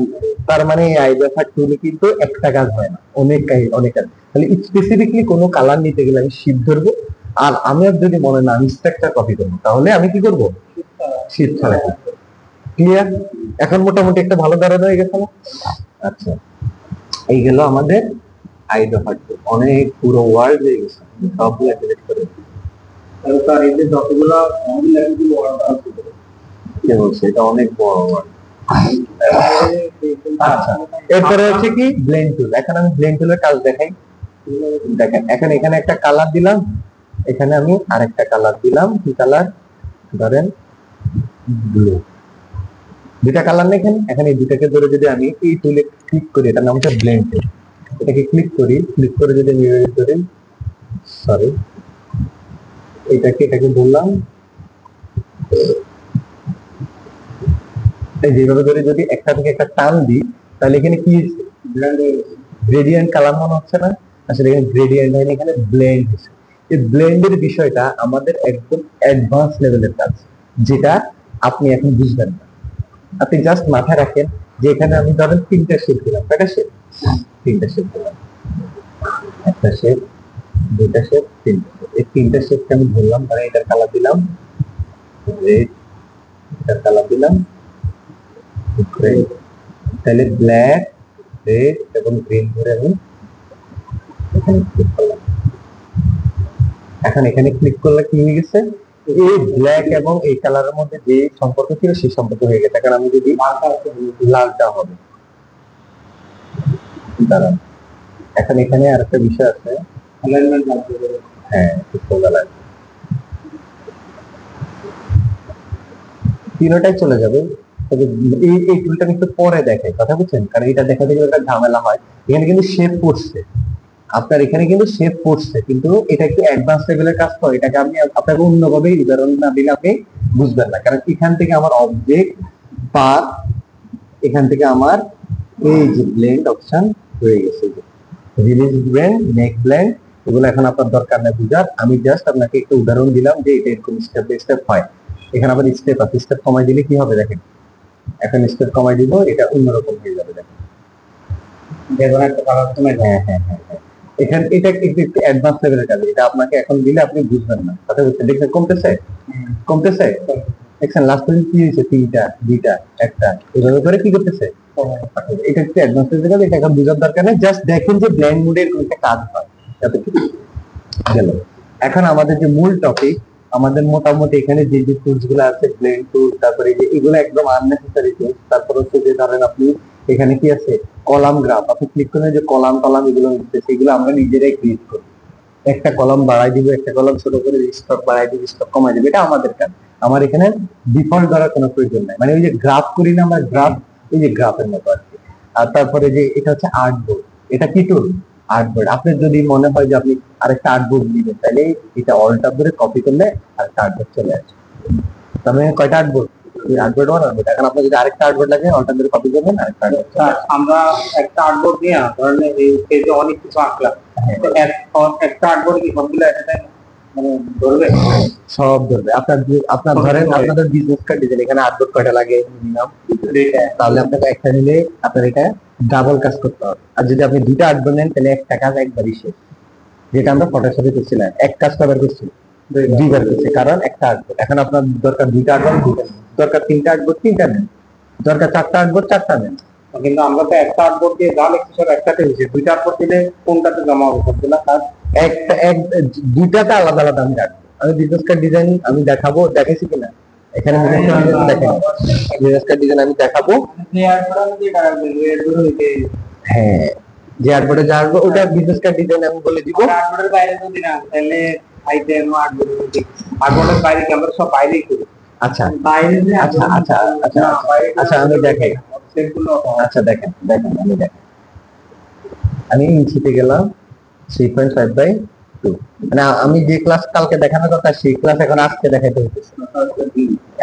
Speaker 1: তার মানে এই আইডিয়া টুলে কিন্তু একটা কাজ হয় না, অনেক কাজ। তাহলে স্পেসিফিকলি কোনো কালার নিতে গেলে আমি শিফট ধরবো, আর আমি যদি মনে না আমি স্ট্রাকচার কপি করবো তাহলে আমি কি করবো শিফট ছাড়া। ক্লিয়ার? এখন মোটামুটি একটা ভালো ধারণা হয়ে গেছে না? আচ্ছা, এই গেল আমাদের আইডিয়া টুল, অনেক পুরো ওয়ার্ল্ড হয়ে গেছে, সবগুলো সিলেক্ট করে
Speaker 2: তার এই যে যতগুলো লেখাগুলো ওয়ার্ড আছে
Speaker 1: কি বলছে, এটা অনেক বড় ওয়ার্ড। আচ্ছা, এরপরে হচ্ছে কি ব্লেন্ড টুল। এখন আমি ব্লেন্ড টুলের কাজ দেখাই। দেখেন এখন এখানে একটা কালার দিলাম, এখানে আমি আরেকটা কালার দিলাম, কি কালার ধরেন ব্লু, দুইটা কালার নেই এখানে। এখন এই দুটাকে ধরে যদি আমি এই টুলে ক্লিক করি, এটার নাম হচ্ছে ব্লেন্ড টুল, এটাকে ক্লিক করি, ক্লিক করে যদি আমি ধরি, সরি এটাকে বললাম যেভাবে ধরে যদি একটা থেকে একটা টান দিই তাহলে এখানে কি গ্রেডিয়েন্ট কালার মনে হচ্ছে না, আসলে এখানে গ্রেডিয়েন্ট হয়নি, এখানে ব্লেন্ড হচ্ছে। এই ব্লেন্ডের বিষয়টা আমাদের একদম অ্যাডভান্স লেভেলের কাজ, যেটা আপনি এখন বুঝবেন না। আপনি জাস্ট মাথায় রাখেন যে এখানে আমি ধরেন তিনটা শেপ দিলাম, কয়টা শেপ, তিনটা শেপ দিলাম, একটা শেপ, দুইটা শেপ, তিনটা শেপ। এই তিনটা শেপকে আমি ধরলাম, ধরেন এটার কালার দিলাম রেড, এটার কালার দিলাম গ্রে, তাহলে ব্ল্যাক, রেড এবং গ্রিন ধরে আমি এখানে ক্লিক করলাম। এখন এখানে ক্লিক করলে কি হয়ে গেছে, এই ব্ল্যাক এবং এই কালারের মধ্যে যে সম্পর্ক ছিল সেই সম্পর্ক হয়ে গেছে। কারণ আমি যদি লালটা হবে, দাঁড়ান এখন এখানে আরেকটা বিষয় আছে,
Speaker 2: অ্যালাইনমেন্ট লাগবে।
Speaker 1: হ্যাঁ একটু সোজা লাগবে, তিনটাই চলে যাবে। তবে এই টুলটা কিন্তু পরে দেখে, কথা বুঝছেন, কারণ এটা দেখাতে গেলে একটা ঝামেলা হয়। এখানে কিন্তু শেপ পড়ছে, আপনার এখানে কিন্তু শেপ পড়ছে, কিন্তু এটা একটু অ্যাডভান্স লেভেলের কাজ তো, এটাকে আমি আপনাকে অন্যভাবে উদাহরণ না দিলে আপনি বুঝবেন না। কারণ এখান থেকে আমার অবজেক্ট পাথ, এখান থেকে আমার এই যে ব্লেন্ড অপশন হয়ে গেছে, রিলিজ ব্লেন্ড, মেক ব্লেন্ড, এগুলো এখন আপনার দরকার নেই বুঝার। আমি জাস্ট আপনাকে একটা উদাহরণ দিলাম যে এটা এরকম স্টেপ বাই স্টেপ হয়। এখানে আবার স্টেপ আছে, স্টেপ কমাই দিলে কি হবে দেখেন, এখন স্টেপ কমাই দিব, এটা অন্যরকম হয়ে যাবে দেখেন।
Speaker 2: যেমন একটা কালার তুমি
Speaker 1: হ্যাঁ হ্যাঁ হ্যাঁ হ্যাঁ। এখানে এটা একটু অ্যাডভান্স লেভেলের কাজ, এটা আপনাকে এখন দিলে আপনি বুঝবেন না, কথা বলতে দেখছেন কমতেছে কমতেছে, দেখছেন লাস্ট পর্যন্ত কি হয়েছে, তিনটা দুইটা একটা, এভাবে করে কি করতেছে। এটা একটু অ্যাডভান্স লেভেলের কাজ, এটা এখন বোঝার দরকার নেই, জাস্ট দেখেন যে ব্ল্যান্ড মুডের কোনটা কাজ হয় এতটুকু গেল। এখন আমাদের যে মূল টপিক, আমাদের মোটামুটি এখানে যে যে টুলস গুলো আছে, ব্লেন্ড টুল, তারপরে যে এগুলো একদম আননেসেসারি টুলস, তারপর হচ্ছে যে ধরেন আপনি এখানে কি আছে কলাম গ্রাফ, আপনি ক্লিক করেন যে কলাম টলাম এগুলো হচ্ছে, সেগুলো আমরা নিজেরাই ক্রিয়েট করি, একটা কলাম বাড়াই দিব, একটা কলাম ছোট করে স্টক বাড়াই দিব, স্টক কমাই দিব, এটা আমাদের কাজ। আমার এখানে ডিফল্ট করার কোনো প্রয়োজন নাই, মানে ওই যে গ্রাফ করি না আমরা, গ্রাফ এই যে গ্রাফের মতো আর কি। আর তারপরে যে এটা হচ্ছে আর্টবোর্ড, এটা কি টুল, আর্টবোর্ড। আপনার যদি মনে হয় যে আপনি আরেকটা আর্টবোর্ড দিবেন, তাহলে এটা অল্টার করে কপি করলে আরেকটা আর্টবোর্ড চলে আসে। তার মানে কয়টা আর্টবোর্ড, আর্টবোর্ড বানাবো। এখন আপনার যদি আরেকটা আর্টবোর্ড লাগে অল্টার করে কপি করবেন, আরেকটা আর্টবোর্ড।
Speaker 2: আমরা একটা আর্টবোর্ড নিয়ে ধরেন এই পেজে অনেক কিছু আঁকলাম, তো একটা আর্টবোর্ড কি সবগুলো একসাথে মানে ধরবে?
Speaker 1: সব ধরবে। আপনার ধরেন আপনাদের বিজনেস কার্ড ডিজাইন, এখানে আর্টবোর্ড কয়টা লাগে মিনিমাম, তাহলে আপনাকে একটা নিলে আপনার এটা ডাবল কাজ করতে হবে। আর যদি আপনি দুইটা আর্টবোর্ড নেন তাহলে একটা কাজ একবারই শেষ, যেটা আমরা ফটোশপে করছিলাম, এক কাজ কবার করছি, দুইবার করছি, কারণ একটা আর্টবোর্ড। এখন আপনার দরকার দুইটা আর্টবোর্ড, দুইটা নেন, দরকার তিনটা আর্টবোর্ড, তিনটা নেন, দরকার চারটা আর্টবোর্ড, চারটা নেন।
Speaker 2: কিন্তু আমরা তো একটা আর্টবোর্ড দিয়ে যা লিখছি সব একসাথে হয়েছে, দুইটা আর্টবোর্ড দিলে কোনটাতে জমা হবে সবগুলা কাজ?
Speaker 1: একটা দুইটাতে আলাদা আলাদা আমি রাখবো। আমি বিজনেস কার্ড ডিজাইন আমি দেখাবো, দেখাইছি কিনা এখানে বিজনেস কার্ড ডিজাইন আমি দেখাবো। হ্যাঁ, যে আর্টবোর্ডে যা আসবে ওটা বিজনেস কার্ড ডিজাইন আমি বলে দিব।
Speaker 2: আর্টবোর্ডের বাইরে যদি না তাহলে আইটেম আর্টবোর্ডের বাইরে কি আমরা সব বাইরেই করি?
Speaker 1: আচ্ছা
Speaker 2: বাইরে যে
Speaker 1: আচ্ছা আচ্ছা আচ্ছা আচ্ছা আমি দেখাই।
Speaker 2: সেগুলো
Speaker 1: আচ্ছা দেখেন দেখেন আমি দেখেন, আমি ইঞ্চিতে গেলাম 3.5/2, মানে আমি যে ক্লাস কালকে দেখানোর কথা সেই ক্লাস এখন আজকে দেখাইতে হইতেছে।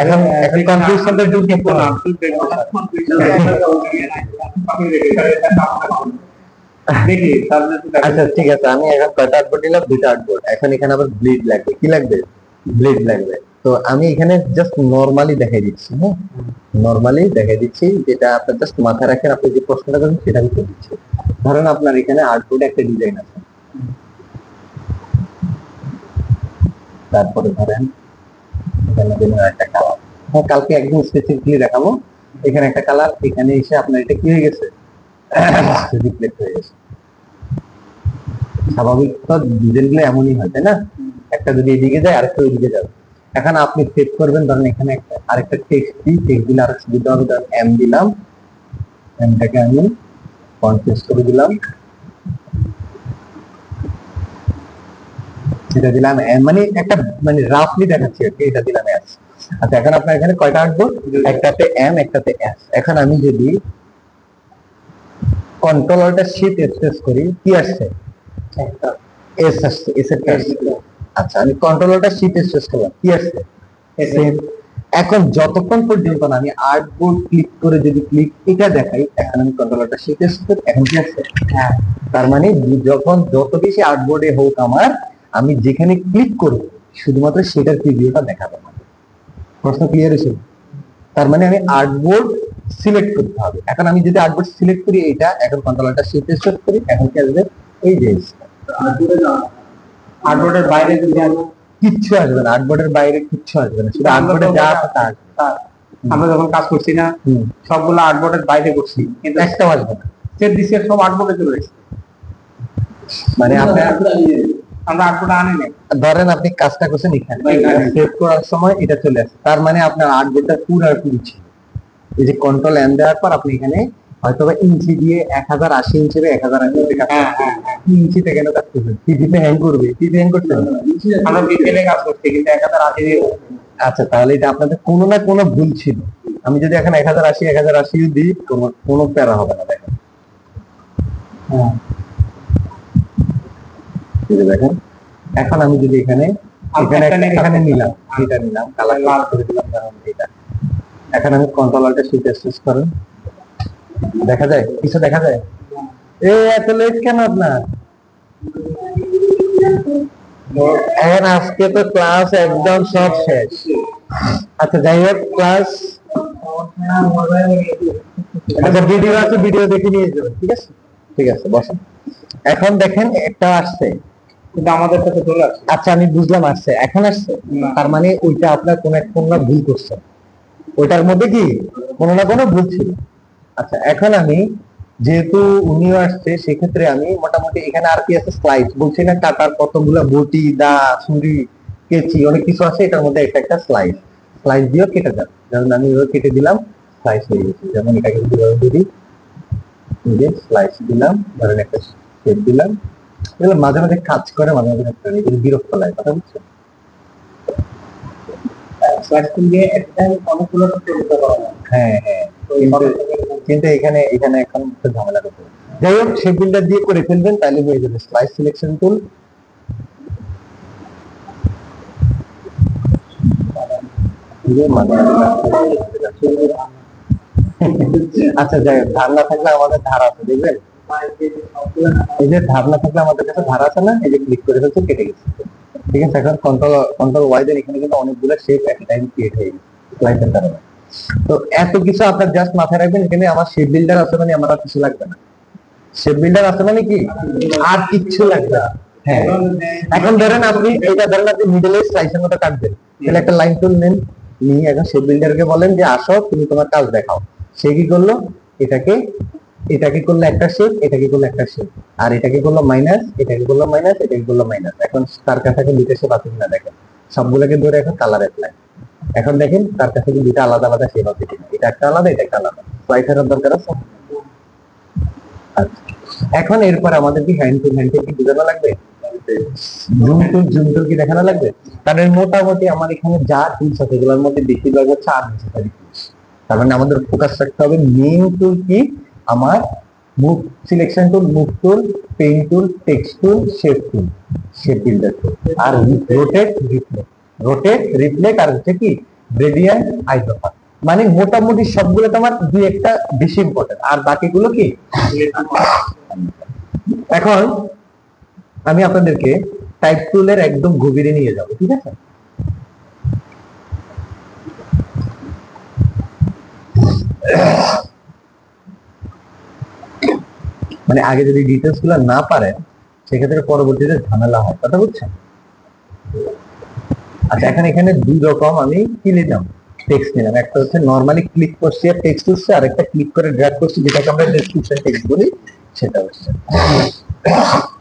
Speaker 1: এখন এখন কনফিউশনটা দূর করতে হবে।
Speaker 2: দেখি
Speaker 1: আচ্ছা ঠিক আছে, আমি এখন কয়টা আর্টবোর্ড নিলাম, দুইটা আর্টবোর্ড। এখন এখানে আবার ব্লিড লাগবে, কি লাগবে, ব্লিড লাগবে। তো আমি এখানে জাস্ট নরমালি দেখাই দিচ্ছি, হ্যাঁ নরমালি দেখাই দিচ্ছি, যেটা আপনার জাস্ট মাথায় রাখেন, আপনি যে প্রশ্নটা করেন সেটা আমি করে দিচ্ছি। ধরেন আপনার এখানে আর্টবোর্ডে একটা ডিজাইন আছে, তারপরে ধরেন এখানে দিলাম একটা কালার, হ্যাঁ কালকে একদম স্পেসিফিকলি দেখাবো। এখানে একটা কালার, এখানে এসে আপনার এটা কি হয়ে গেছে, রিফ্লেক্ট হয়ে গেছে। স্বাভাবিক তো ডিজাইন গুলো এমনই হয়, তাই না, একটা যদি এদিকে যায় আরেকটা ওইদিকে যাবে। এখন আপনি সেট করবেন, ধরেন এখানে একটা আরেকটা টেক্সট দিই, টেক্সট দিলে আরো সুবিধা হবে। ধরেন এম দিলাম, এমটাকে আমি কনফিউজ করে দিলাম, এটা দিলাম এম, মানে একটা মানে রাফলি দেখাচ্ছি আর কি, এটা দিলাম এস। আচ্ছা এখন আপনার এখানে কয়টা আঁকবো, একটাতে এম একটাতে এস। এখন আমি যদি control alt shift S press করি, কি আসছে, এস আসছে, এস এর আসছে। আচ্ছা আমি control alt shift S press করলাম, কি আসছে, সেম। এখন যতক্ষণ পর্যন্ত না আমি আর্টবোর্ড ক্লিক করে যদি ক্লিক এটা দেখাই, এখন আমি কন্ট্রোল অল্টার শিফট এস করি, এখন কি আসছে, তার মানে যখন যত বেশি আর্টবোর্ডে হোক আমার, আমি যেখানে ক্লিক করব শুধুমাত্র সেটার প্রিভিউটা দেখাবে আমাকে। প্রশ্ন ক্লিয়ার হয়েছে? তার মানে আমি আর্টবোর্ড সিলেক্ট করতে হবে। এখন আমি যদি আর্টবোর্ড সিলেক্ট করি এটা, এখন control alt shift S press করি, এখন কি আসবে, এই যে
Speaker 2: আর্টবোর্ডের বাইরে যদি
Speaker 1: কিচ্ছু আসবে না, আর্টবোর্ডের বাইরে কিচ্ছু আসবে না, শুধু আর্টবোর্ডে যা আছে তা আসবে।
Speaker 2: আমরা যখন কাজ করছি না সবগুলো আর্টবোর্ডের বাইরে করছি, কিন্তু
Speaker 1: একটাও আসবে না,
Speaker 2: সেট দিছে সব আর্টবোর্ডে চলে এসেছে।
Speaker 1: মানে আপনি
Speaker 2: আমরা আর্টবোর্ড আনি না,
Speaker 1: ধরেন আপনি কাজটা করছেন এখানে, সেভ করার সময় এটা চলে আসে, তার মানে আপনার আর্টবোর্ডটা পুরোপুরি ছিল। এই যে কন্ট্রোল এন দেওয়ার পর আপনি এখানে হয়তো ইঞ্চি দিয়ে 1080 ইঞ্চি বা 1080 ইঞ্চিতে কেন কাজ করবেন, টিভিতে হ্যাং করবে, টিভি হ্যাং করতে হবে।
Speaker 2: আমরা বিকেলে কাজ করছি কিন্তু 1080 দিয়ে।
Speaker 1: আচ্ছা তাহলে এটা আপনাদের কোনো না কোনো ভুল ছিল। আমি যদি এখন 1080 দিই, কোনো প্যারা হবে না। দেখেন দেখেন এখন আমি যদি এখানে এখানে নিলাম, এটা নিলাম, কালার লাল করে দিলাম, ধরুন এটা। এখন আমি control alt shift S press করেন, দেখা যায় কিছু, দেখা যায়। এত লেট কেন আপনার? এখন আজকে তো ক্লাস একদম সব শেষ। আচ্ছা যাই হোক, ক্লাস আচ্ছা ভিডিও আছে, ভিডিও দেখে নিয়ে যাবেন, ঠিক আছে। ঠিক আছে বসেন। এখন দেখেন একটা আসছে,
Speaker 2: কিন্তু আমাদের কাছে চলে আসছে।
Speaker 1: আচ্ছা আমি বুঝলাম আসছে, এখন আসছে,
Speaker 2: না।
Speaker 1: তার মানে ওইটা আপনার কোন এক কোন ভুল করছে, ওইটার মধ্যে কি কোনো না কোনো ভুল ছিল। আচ্ছা এখন আমি যেহেতু উনিও আসছে সেক্ষেত্রে আমি মোটামুটি এখানে আর কি আছে, স্লাইস বলছি না, কাটার কতগুলো বটি, দা, ছুরি, কেচি, অনেক কিছু আছে, এটার মধ্যে একটা একটা স্লাইস, স্লাইস দিয়েও কেটে যাবে। যেমন আমি এভাবে কেটে দিলাম, স্লাইস হয়ে গেছে। যেমন এটাকে যদি এভাবে দিই, স্লাইস দিলাম, ধরেন একটা শেপ দিলাম। এগুলো মাঝে মাঝে কাজ করে, মাঝে মাঝে কাজ করে না, এগুলো বিরক্ত লাগে, কথা বুঝছো?
Speaker 2: স্লাইসিং দিয়ে একটা অনেকগুলো তৈরি করা হয়।
Speaker 1: হ্যাঁ হ্যাঁ, কিন্তু এখানে এখানে এখন একটু ঝামেলা করতে হবে। যাই হোক, শেপ বিল্ডার দিয়ে করে ফেলবেন, তাহলে হয়ে যাবে। স্লাইস সিলেকশন টুল, আচ্ছা যাই হোক, ধার না থাকলে আমাদের ধার আছে, দেখবেন এই যে ধার না থাকলে আমাদের কাছে ধার আছে না, এই যে ক্লিক করে ফেলছে, কেটে গেছে। ঠিক আছে, এখন কন্ট্রোল কন্ট্রোল ওয়াই দেন, এখানে কিন্তু অনেকগুলো শেপ এক টাইম ক্রিয়েট হয়ে গেছে স্লাইসের কারণে। তো এত কিছু আপনার জাস্ট মাথায় রাখবেন, এখানে আমার শেপ বিল্ডার আছে মানে আমার আর কিছু লাগবে না। শেপ বিল্ডার আছে মানে কি আর কিচ্ছু লাগবে না। হ্যাঁ, এখন ধরেন আপনি এটা ধরেন আপনি মিডলে স্লাইসের মতো কাটবেন, তাহলে একটা লাইন টুল নেন, নিয়ে এখন শেপ বিল্ডারকে বলেন যে আসো তুমি তোমার কাজ দেখাও। সে কি করলো, এটাকে এটাকে করলো একটা শেপ, এটাকে করলো একটা শেপ, আর এটাকে করলো মাইনাস, এটাকে করলো মাইনাস, এটাকে করলো মাইনাস। এখন তার কাছে দুইটা শেপ আছে কিনা দেখেন, সবগুলোকে ধরে এখন কালার অ্যাপ্লাই। এখন দেখেন তার কাছে দুইটা আলাদা আলাদা শেপ আছে কিনা, এটা একটা আলাদা, এটা একটা আলাদা। স্লাইসারের দরকার আছে। আচ্ছা, এখন এরপর আমাদের কি হ্যান্ড টু হ্যান্ড কি বোঝানো লাগবে, জুম টুল কি দেখানো লাগবে। কারণ মোটামুটি আমার এখানে যা টুলস আছে এগুলোর মধ্যে বেশিরভাগ হচ্ছে আননেসেসারি টুলস। তার মানে আমাদের ফোকাস রাখতে হবে মেইন টুল কি, আমার move selection tool, move tool, paint tool, text tool, shape tool, shape builder tool, আর রোটেট রিফ্লেক্ট, রোটেট রিফ্লেক্ট, আর হচ্ছে কি গ্রেডিয়েন্ট, আইসোপার। মানে মোটামুটি সবগুলো তোমার দুই একটা বেশি ইম্পর্টেন্ট, আর বাকিগুলো কি। এখন আমি আপনাদেরকে টাইপ টুলের একদম গভীরে নিয়ে যাব, ঠিক আছে। মানে আগে যদি ডিটেলস গুলো না পারেন সেক্ষেত্রে পরবর্তীতে ঝামেলা হয়, কথা বুঝছেন। আচ্ছা এখন এখানে দুই রকম আমি কি নিলাম, টেক্সট নিলাম। একটা হচ্ছে নরমালি ক্লিক করছি আর টেক্সট হচ্ছে, আর একটা ক্লিক করে ড্র্যাগ করছি, যেটাকে আমরা ডেসক্রিপশন টেক্সট বলি, সেটা হচ্ছে।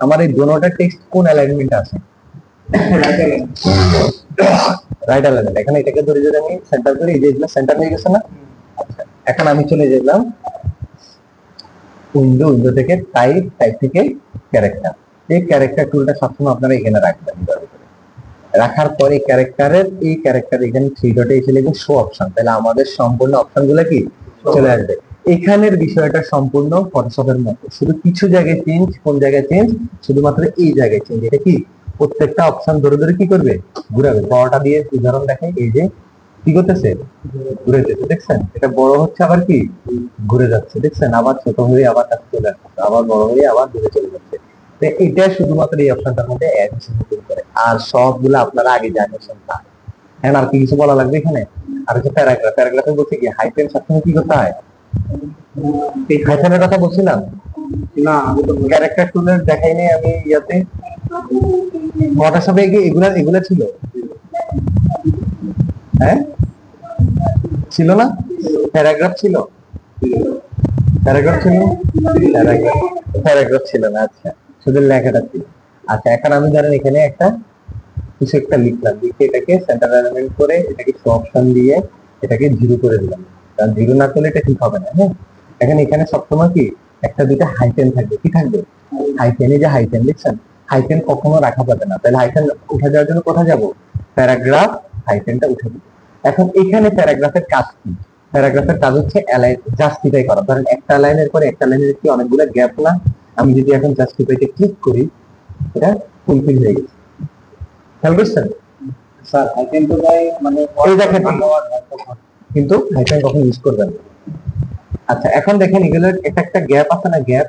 Speaker 1: আমার এই দোনোটা টেক্সট কোন অ্যালাইনমেন্টে আছে, রাইট অ্যালাইনমেন্ট। এখানে এটাকে ধরে যদি আমি সেন্টার করি, এই যে এগুলো সেন্টার হয়ে গেছে না। আচ্ছা এখন আমি চলে গেলাম উইন্ডো, উইন্ডো থেকে টাইপ, টাইপ থেকে ক্যারেক্টার। এই ক্যারেক্টার টুলটা সবসময় আপনারা এখানে রাখবেন। রাখার পরে ক্যারেক্টারের এই ক্যারেক্টার এখানে থ্রি ডটে এসে লিখবে শো অপশন, তাহলে আমাদের সম্পূর্ণ অপশন গুলো কি চলে আসবে। এখানের বিষয়টা সম্পূর্ণ ফটোশপের মতো, শুধু কিছু জায়গায় চেঞ্জ, কোন জায়গায় চেঞ্জ, শুধুমাত্র এই জায়গায় চেঞ্জ। এটা কি প্রত্যেকটা অপশন ধরে ধরে কি করবে, ঘুরাবে। বড়টা দিয়ে উদাহরণ দেখেন, এই যে কি করতেছে, ঘুরে যেতে দেখছেন, এটা বড় হচ্ছে আবার কি ঘুরে যাচ্ছে, দেখছেন, আবার ছোট হয়ে আবার কাছে চলে আসছে, আবার বড় হয়ে আবার দূরে চলে যাচ্ছে। তো এটা শুধুমাত্র এই অপশনটার মধ্যে অ্যাড করে, আর সবগুলো আপনারা আগে জানিয়েছেন তা। এখন আর কি কিছু বলা লাগবে এখানে। আর হচ্ছে প্যারাগ্রাফ, প্যারাগ্রাফে বলছে কি হাইফেন সবসময় কি করতে হয়, হাইফেনের কথা বলছিলাম
Speaker 2: না,
Speaker 1: ক্যারেক্টার টুলের দেখাইনি আমি ইয়াতে ফটোশপে, এগুলা এগুলা ছিল, হ্যাঁ ছিল না, প্যারাগ্রাফ ছিল, প্যারাগ্রাফ ছিল, প্যারাগ্রাফ ছিল না। আচ্ছা শুধু লেখাটা ছিল। আচ্ছা এখন আমি ধরেন এখানে একটা কিছু একটা লিখলাম, লিখে এটাকে সেন্টার অ্যালাইনমেন্ট করে এটাকে শো অপশন দিয়ে এটাকে জিরো করে দিলাম, কারণ জিরো না করলে এটা ঠিক হবে না। হ্যাঁ, এখন এখানে সবসময় কি একটা দুইটা হাইফেন থাকবে, কি থাকবে হাইফেন। এই যে হাইফেন দেখছেন, হাইফেন কখনো রাখা যাবে না, তাহলে হাইফেন উঠে যাওয়ার জন্য কোথায় যাব, প্যারাগ্রাফ, হাইফেনটা উঠে দিবে। এখন এখানে প্যারাগ্রাফের কাজ কি, প্যারাগ্রাফের কাজ হচ্ছে জাস্টিফাই করা। ধরেন একটা লাইনের পরে একটা লাইনের কি অনেকগুলো গ্যাপ না, আমি যদি এখন জাস্টিফাইতে ক্লিক করি, এটা ফুলফিল হয়ে গেছে। খেয়াল করছেন
Speaker 2: স্যার হাইফেন তো ভাই মানে
Speaker 1: এই দেখেন, কিন্তু হাইফেন কখন ইউজ করবেন। আচ্ছা এখন দেখেন এগুলো এটা একটা গ্যাপ আছে না, গ্যাপ,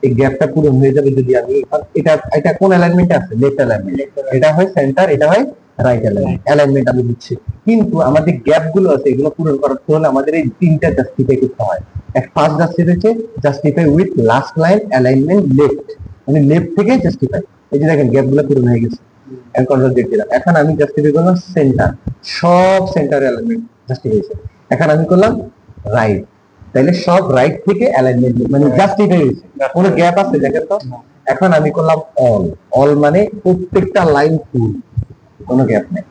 Speaker 1: এই গ্যাপটা পূরণ হয়ে যাবে যদি আমি এটা এটা কোন অ্যালাইনমেন্টে আছে, লেফট অ্যালাইনমেন্ট। এটা হয় সেন্টার, এটা হয় রাইট অ্যালাইনমেন্ট আমি দিচ্ছি, কিন্তু আমাদের গ্যাপ গুলো আছে এগুলো পূরণ করতে হলে আমাদের এই তিনটা জাস্টিফাই করতে হয়। ফার্স্ট জাস্টিফাই হচ্ছে justify with last line alignment left, মানে লেফট থেকে জাস্টিফাই। এই যে দেখেন গ্যাপ গুলো পূরণ হয়ে গেছে, এখন কন্ট্রোল জেড দিলাম। এখন আমি জাস্টিফাই করলাম সেন্টার, সব সেন্টার অ্যালাইনমেন্ট জাস্টিফাই হয়েছে। এখন আমি করলাম রাইট, তাইলে সব রাইট থেকে অ্যালাইনমেন্ট মানে জাস্টিফাই হয়েছে, কোনো গ্যাপ আছে দেখেন তো। এখন আমি করলাম অল, অল মানে প্রত্যেকটা লাইন ফুল, কোনো গ্যাপ নেই।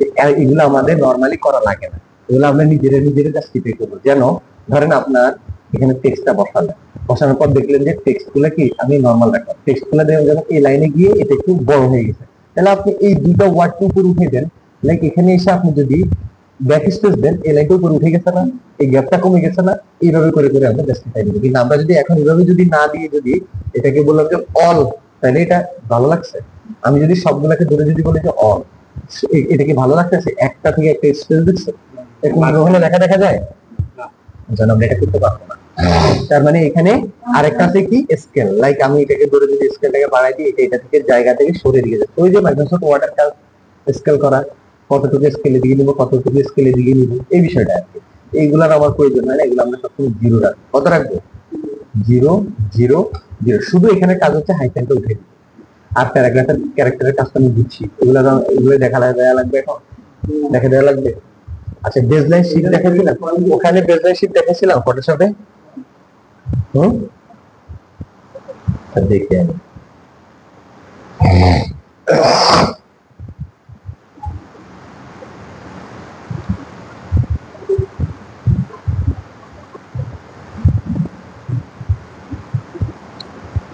Speaker 1: এগুলো আমাদের নরমালি করা লাগে না, এগুলো আমরা নিজেরা জাস্টিফাই করবো। যেন ধরেন আপনার এখানে টেক্সটটা বসানোর পর দেখলেন যে টেক্সট গুলো কি আমি নর্মাল রাখলাম, টেক্সট গুলো যেন এই লাইনে গিয়ে এটা একটু বড় হয়ে গেছে, তাহলে আপনি এই দুটো ওয়ার্ড উপরে উঠে দেন। লাইক এখানে এসে আপনি যদি ব্যাক স্পেস দেন, এই লাইনটা উপরে উঠে গেছে না, এই গ্যাপটা কমে গেছে না, এইভাবে করে করে আমরা জাস্টিফাই দিব। কিন্তু আমরা যদি এখন এইভাবে যদি না দিয়ে যদি এটাকে বললাম যে অল, তাহলে এটা ভালো লাগছে। আমি যদি সবগুলোকে ধরে যদি বলি যে অল, এটা কি ভালো লাগতেছে? একটা থেকে একটা স্পেস দিচ্ছে, এরকম কখনো দেখা যায়? যেন আমরা এটা করতে পারবো না। তার মানে এখানে আরেকটা আছে কি স্কেল, লাইক আমি এটাকে ধরে যদি স্কেলটাকে বাড়াই দিই, এটা থেকে জায়গা থেকে সরে দিয়ে যাচ্ছে। ওই যে মাইক্রোসফট ওয়াটার স্কেল করা, কতটুকু স্কেলে দিকে নিবো, কতটুকু স্কেলে দিকে নিবো, এই বিষয়টা আর কি। এইগুলার আমার প্রয়োজন হয় না, এগুলো আমরা সবসময় জিরো রাখবো। কত রাখবো? 0 0 0। শুধু এখানে কাজ হচ্ছে হাইফেনটা উঠে দিই। আর প্যারাগ্রাফের ক্যারেক্টারের কাজটা আমি বুঝছি, এগুলো দেওয়া লাগবে, এখন দেওয়া লাগবে। আচ্ছা, বেসলাইন শীট দেখাচ্ছিলাম, ওখানে বেসলাইন শীট দেখাচ্ছিলাম ফটোশপে। দেখে আমি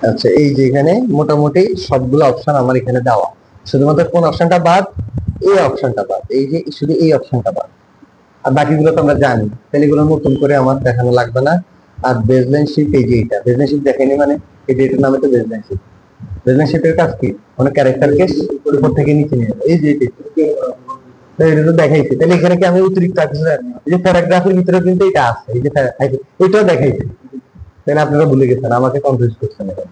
Speaker 1: আচ্ছা, এই যে এখানে মোটামুটি সবগুলো অপশন আমার এখানে দেওয়া, শুধুমাত্র কোন অপশনটা বাদ? এই অপশনটা বাদ, এই যে শুধু এই অপশনটা বাদ, আর বাকিগুলো তো আমরা জানি, তাহলে এগুলো নতুন করে আমার দেখানো লাগবে না। আর বেসলাইন শীট, এই যে এটা বেসলাইন শীট দেখেনি, মানে এই যে এটার নাম হচ্ছে বেসলাইন শীট। বেসলাইন শীটের কাজ কি? মানে ক্যারেক্টারকে উপর থেকে নিচে নিয়ে যাবে। এই যে এটা তো দেখাইছি, তাহলে এখানে কি আমি অতিরিক্ত এই যে প্যারাগ্রাফের ভিতরে কিন্তু এটা আছে, এই যে এটাও দেখাইছি, তাহলে আপনারা ভুলে গেছেন, আমাকে কনফিউজ করছেন এখন।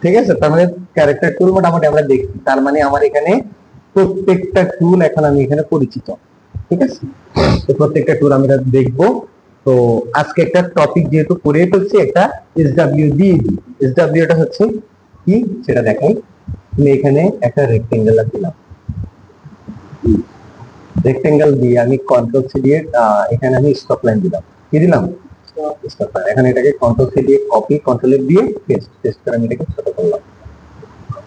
Speaker 1: ঠিক আছে, তার মানে ক্যারেক্টার টুল মোটামুটি আমরা দেখছি, তার মানে আমার এখানে প্রত্যেকটা টুল এখন আমি এখানে পরিচিত। ঠিক আছে, তো প্রত্যেকটা টুল আমরা দেখবো। তো আজকে একটা টপিক যেহেতু করে ফেলছি, একটা এসডব্লিউ দিয়ে দিই। এসডব্লিউটা হচ্ছে কি সেটা দেখাই। তুমি এখানে একটা রেক্টেঙ্গেল দিলাম, রেক্টেঙ্গেল দিয়ে আমি কন্ট্রোল সি দিয়ে এখানে আমি স্টপ লাইন দিলাম। কি দিলাম? Stop line. এখন এটাকে কন্ট্রোল সি দিয়ে কপি, কন্ট্রোল এফ দিয়ে পেস্ট করে আমি এটাকে ছোট করলাম।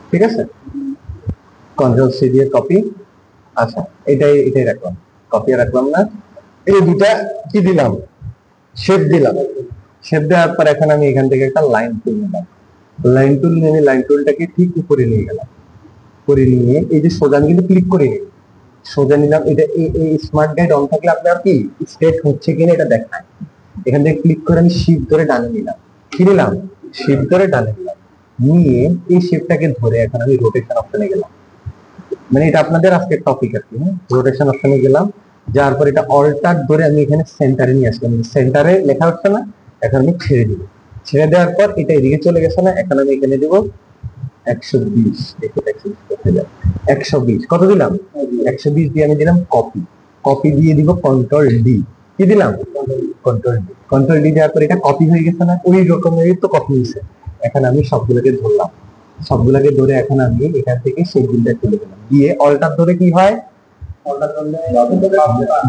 Speaker 1: ঠিক আছে, কন্ট্রোল সি দিয়ে কপি। আচ্ছা, এটাই রাখলাম, কপি রাখলাম না। এই দুটা কি দিলাম? শেপ দিলাম। শেপ দেওয়ার পর এখন আমি এখান থেকে একটা লাইন টুল নিলাম। লাইন টুল নিয়ে আমি লাইন টুলটাকে ঠিক উপরে নিয়ে গেলাম, করে নিয়ে এই যে সোজা কিন্তু ক্লিক করে নিই, সোজা নিলাম। এটা এই স্মার্ট গাইড অন থাকলে আপনার কি স্ট্রেট হচ্ছে কিনা এটা দেখায়। এখান থেকে ক্লিক করে আমি শিফট ধরে ডানে নিলাম। কি নিলাম? শিফট ধরে ডানে নিলাম, নিয়ে এই শেপটাকে ধরে এখন আমি রোটেশন অপশনে গেলাম। মানে এটা আপনাদের আজকের টপিক আর কি। রোটেশন অপশনে গেলাম, যার পর এটা অল্টার ধরে আমি এখানে সেন্টারে নিয়ে আসলাম। সেন্টারে লেখা হচ্ছে না, এখন আমি ছেড়ে দিব। ছেড়ে দেওয়ার পর এটা এদিকে চলে গেছে না, এখন আমি এখানে দিব 120। দেখো 120 করতে যাবে, 120 কত দিলাম? 120 দিয়ে আমি দিলাম কপি। কপি দিয়ে দিব কন্ট্রোল ডি। কি দিলাম? Control D. কন্ট্রোল ডি দেওয়ার পর এটা কপি হয়ে গেছে না, ওই রকমেরই তো কপি হয়েছে। এখন আমি সবগুলোকে ধরলাম, সবগুলোকে ধরে এখন আমি এখান থেকে সেই বিলটা তুলে দিলাম, দিয়ে অল্টার ধরে কি হয়?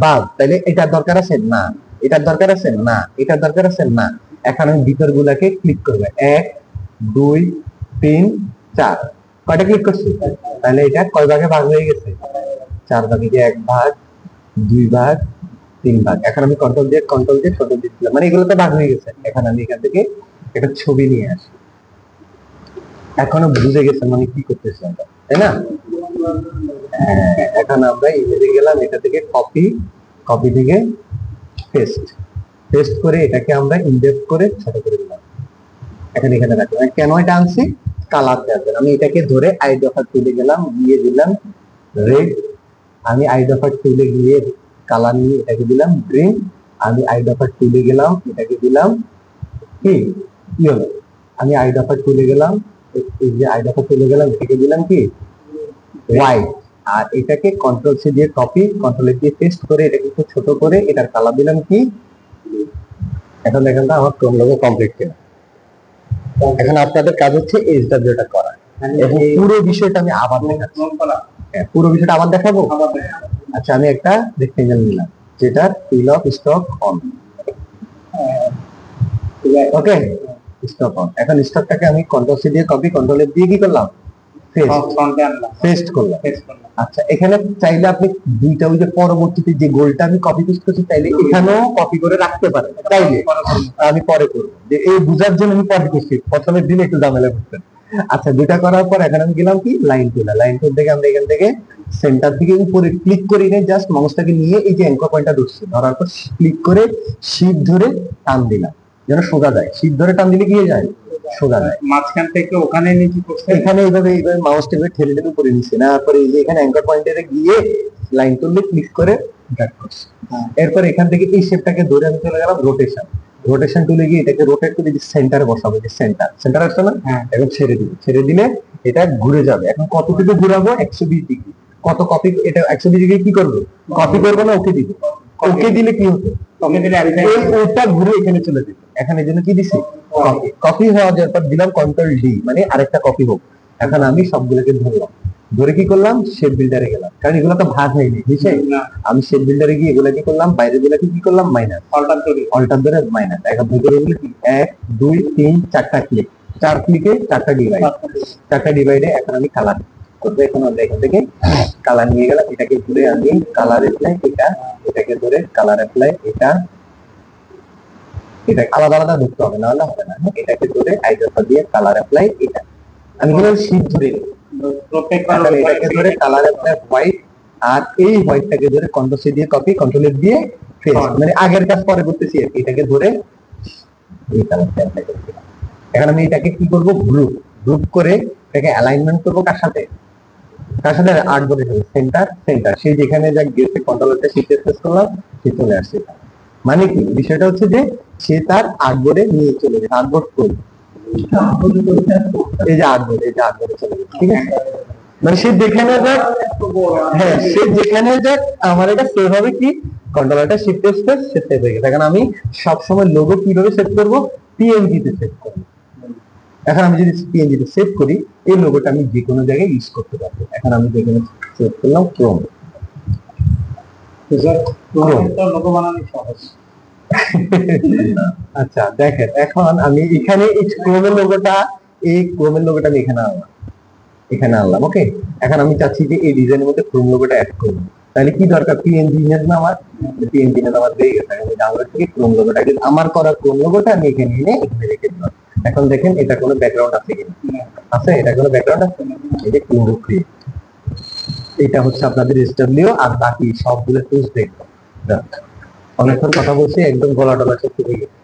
Speaker 1: বাদ। তাহলে এটার দরকার আছে না, এটার দরকার আছে না, এটার দরকার আছে না। এখন আমি ভিতর গুলাকে ক্লিক করবো, 1 2 3 4। কয়টা ক্লিক করছি? তাহলে এটা কয় ভাগে ভাগ হয়ে গেছে? 4 ভাগে। 1 ভাগ, 2 ভাগ, 3 ভাগ। এখন আমি কন্ট্রোল দিয়ে ছোট দিচ্ছিলাম, মানে এগুলোতে ভাগ হয়ে গেছে। এখন আমি এখান থেকে একটা ছবি নিয়ে আসি। এখনো বুঝে গেছেন মানে কি করতেছি আমরা, তাই না? এখন আমরা ইমেজে গেলাম, এটা থেকে কপি, কপি থেকে পেস্ট করে এটাকে আমরা ইনডেক্স করে ছোট করে দিলাম। এখন এখানে রাখলাম। কেন এটা আনছি? কালার দেওয়ার জন্য। আমি এটাকে ধরে আইডফার তুলে গেলাম, দিয়ে দিলাম রেড। আমি আইডফার তুলে গিয়ে কালার নিয়ে এটাকে দিলাম গ্রিন। আমি আইডফার তুলে গেলাম, এটাকে দিলাম কি ইয়েলো। আমি আইডফার তুলে গেলাম, এই যে আইডফার তুলে গেলাম, এটাকে দিলাম কি হোয়াইট। আর এটাকে কন্ট্রোল সি দিয়ে কপি, কন্ট্রোল দিয়ে পেস্ট করে এটাকে একটু ছোট করে এটার কালার দিলাম কি। এখন দেখেন তো আমার ক্রোম লোগো কমপ্লিট কিনা। এখন আপনাদের কাজ হচ্ছে এইচডব্লিউ টা করা এবং পুরো বিষয়টা আমি আবার দেখাচ্ছি। হ্যাঁ, পুরো বিষয়টা আবার দেখাবো। আচ্ছা, আমি একটা রেক্টেঙ্গেল নিলাম যেটা fill off stroke on. Okay, stroke on. এখন স্টকটাকে আমি কন্ট্রোল সি দিয়ে কপি, কন্ট্রোল এফ দিয়ে কি করলাম, পেস্ট করলাম। আচ্ছা, এখানে চাইলে আপনি দুইটা ওই যে পরবর্তীতে যে গোলটা আমি কপি পেস্ট করছি চাইলে এখানেও কপি করে রাখতে পারেন, চাইলে আমি পরে করবো, যে এই বুঝার জন্য আমি পরে করছি, প্রথমের দিন একটু ঝামেলা করতেন। আচ্ছা, দুইটা করার পর এখন আমি গেলাম কি লাইন টুলে। লাইন টুল থেকে আমরা এখান থেকে সেন্টার থেকে উপরে ক্লিক করি না, জাস্ট মাউসটাকে নিয়ে এই যে অ্যাঙ্কর পয়েন্টটা ধরছি, ধরার পর ক্লিক করে শিফট ধরে টান দিলাম যেন সোজা যায়। শিফট ধরে টান দিলে কি হয়ে যায়, সোজা যায়।
Speaker 2: মাঝখান থেকে ওখানে নিচে করতে
Speaker 1: এখানে এইভাবে মাউস টেপে ঠেলে ঠেলে উপরে নিচ্ছে না, তারপরে এই যে এখানে অ্যাঙ্কর পয়েন্টে গিয়ে লাইন তুললে ক্লিক করে ড্র্যাগ করছি। এরপর এখান থেকে এই শেপটাকে ধরে আমি চলে গেলাম রোটেশন। রোটেশন টুলে গিয়ে এটাকে রোটেট করে যে সেন্টারে বসাবো, যে সেন্টার আসছে না, এখন ছেড়ে দিবে। ছেড়ে দিলে এটা ঘুরে যাবে। এখন কতটুকু ঘুরাবো, 120 ডিগ্রি। কত কপি, এটা 120 ডিগ্রি কি করবো, কপি করবো না ওকে দিব। ওকে দিলে কি হতো,
Speaker 2: ওকে দিলে
Speaker 1: ওটা ঘুরে এখানে চলে যেত। এখন এই জন্য কি দিছি, কপি হওয়া যাওয়ার পর দিলাম কন্ট্রোল ডি, মানে আরেকটা কপি হোক। এখন আমি সবগুলোকে ধরলাম, ধরে কি করলাম, শেপ বিল্ডারে গেলাম, কারণ এগুলো তো ভাগ হয়নি, বুঝছে। আমি শেপ বিল্ডারে গিয়ে এগুলা কি করলাম, বাইরে গুলাকে কি করলাম, মাইনাস, অল্টার ধরে মাইনাস। এখন ভিতরে গুলো কি 1 2 3 4টা ক্লিক, 4 ক্লিকে 4টা ডিভাইড, 4টা ডিভাইডে এখন আমি কালার করবো। এখন আমরা এখান থেকে কালার নিয়ে গেলাম, এটাকে ঘুরে আমি কালার অ্যাপ্লাই, এটাকে ধরে কালার অ্যাপ্লাই, এটা আলাদা আলাদা ধরতে হবে, না হলে হবে না। এটাকে ধরে আইড্রপার দিয়ে কালার অ্যাপ্লাই, এটা আমি কিন্তু শিফট ধরে এটাকে ধরে কালার অ্যাপ্লাই হোয়াইট, আর এই হোয়াইটটাকে ধরে কন্ট্রোল সি দিয়ে কপি, কন্ট্রোল এফ দিয়ে পেস্ট, মানে আগের কাজ পরে করতেছি। এটাকে ধরে এই কালারটা অ্যাপ্লাই করতে। এখন আমি এটাকে কি করব, গ্রুপ গ্রুপ করে এটাকে অ্যালাইনমেন্ট করব কার সাথে, কার সাথে, আর্ট বোর্ডে সেন্টার সেন্টার, সেই যেখানে যা গেছে কন্ট্রোলটা শিফট প্রেস করলাম, সে চলে আসছে। মানে কি বিষয়টা হচ্ছে যে সে তার আর্টবোর্ডে নিয়ে চলে গেছে। আর্টবোর্ড কই, এই যে আর্টবোর্ড, এই যে আর্টবোর্ডে চলে গেছে, ঠিক আছে। মানে সে যেখানে যাক, হ্যাঁ সে যেখানে যাক আমার এটা সেভ হবে কি, কন্ট্রোলটা শিফট প্রেস সে সেভ হয়ে গেছে। এখন আমি সবসময় লোগো কিভাবে সেভ করব, পিএনজি তে সেভ করব। এখন আমি যদি পিএনজি তে সেভ করি, এই লোগোটা আমি যে কোনো জায়গায় ইউজ করতে পারবো। এখন আমি যেখানে সেভ করলাম ক্রোম,
Speaker 2: লোগো বানানো সহজ।
Speaker 1: আচ্ছা দেখেন, এখন আমি এখানে এই ক্রোমের লোগোটা, এই ক্রোমের লোগোটা আমি এখানে আনলাম। ওকে, এখন আমি চাচ্ছি যে এই ডিজাইনের মধ্যে ক্রোম লোগোটা অ্যাড করব। তাহলে কি দরকার, পিএনজি ইমেজ না, আমার পিএনজি ইমেজ আমার পেয়ে গেছে। আমি ডাউনলোড থেকে ক্রোম লোগোটাকে, আমার করা ক্রোম লোগোটা আমি এখানে এনে এখানে রেখে দিলাম। এখন দেখেন এটা কোনো ব্যাকগ্রাউন্ড আছে কিনা, আছে, এটা কোনো ব্যাকগ্রাউন্ড আছে, এই যে ক্রোম ক্রিয়েট, এটা হচ্ছে আপনাদের এসডব্লিউ, আর বাকি সবগুলো টুলস দেখবো। অনেকক্ষণ কথা বলছি, একদম গলা টলা সব ঠিক হয়ে গেছে।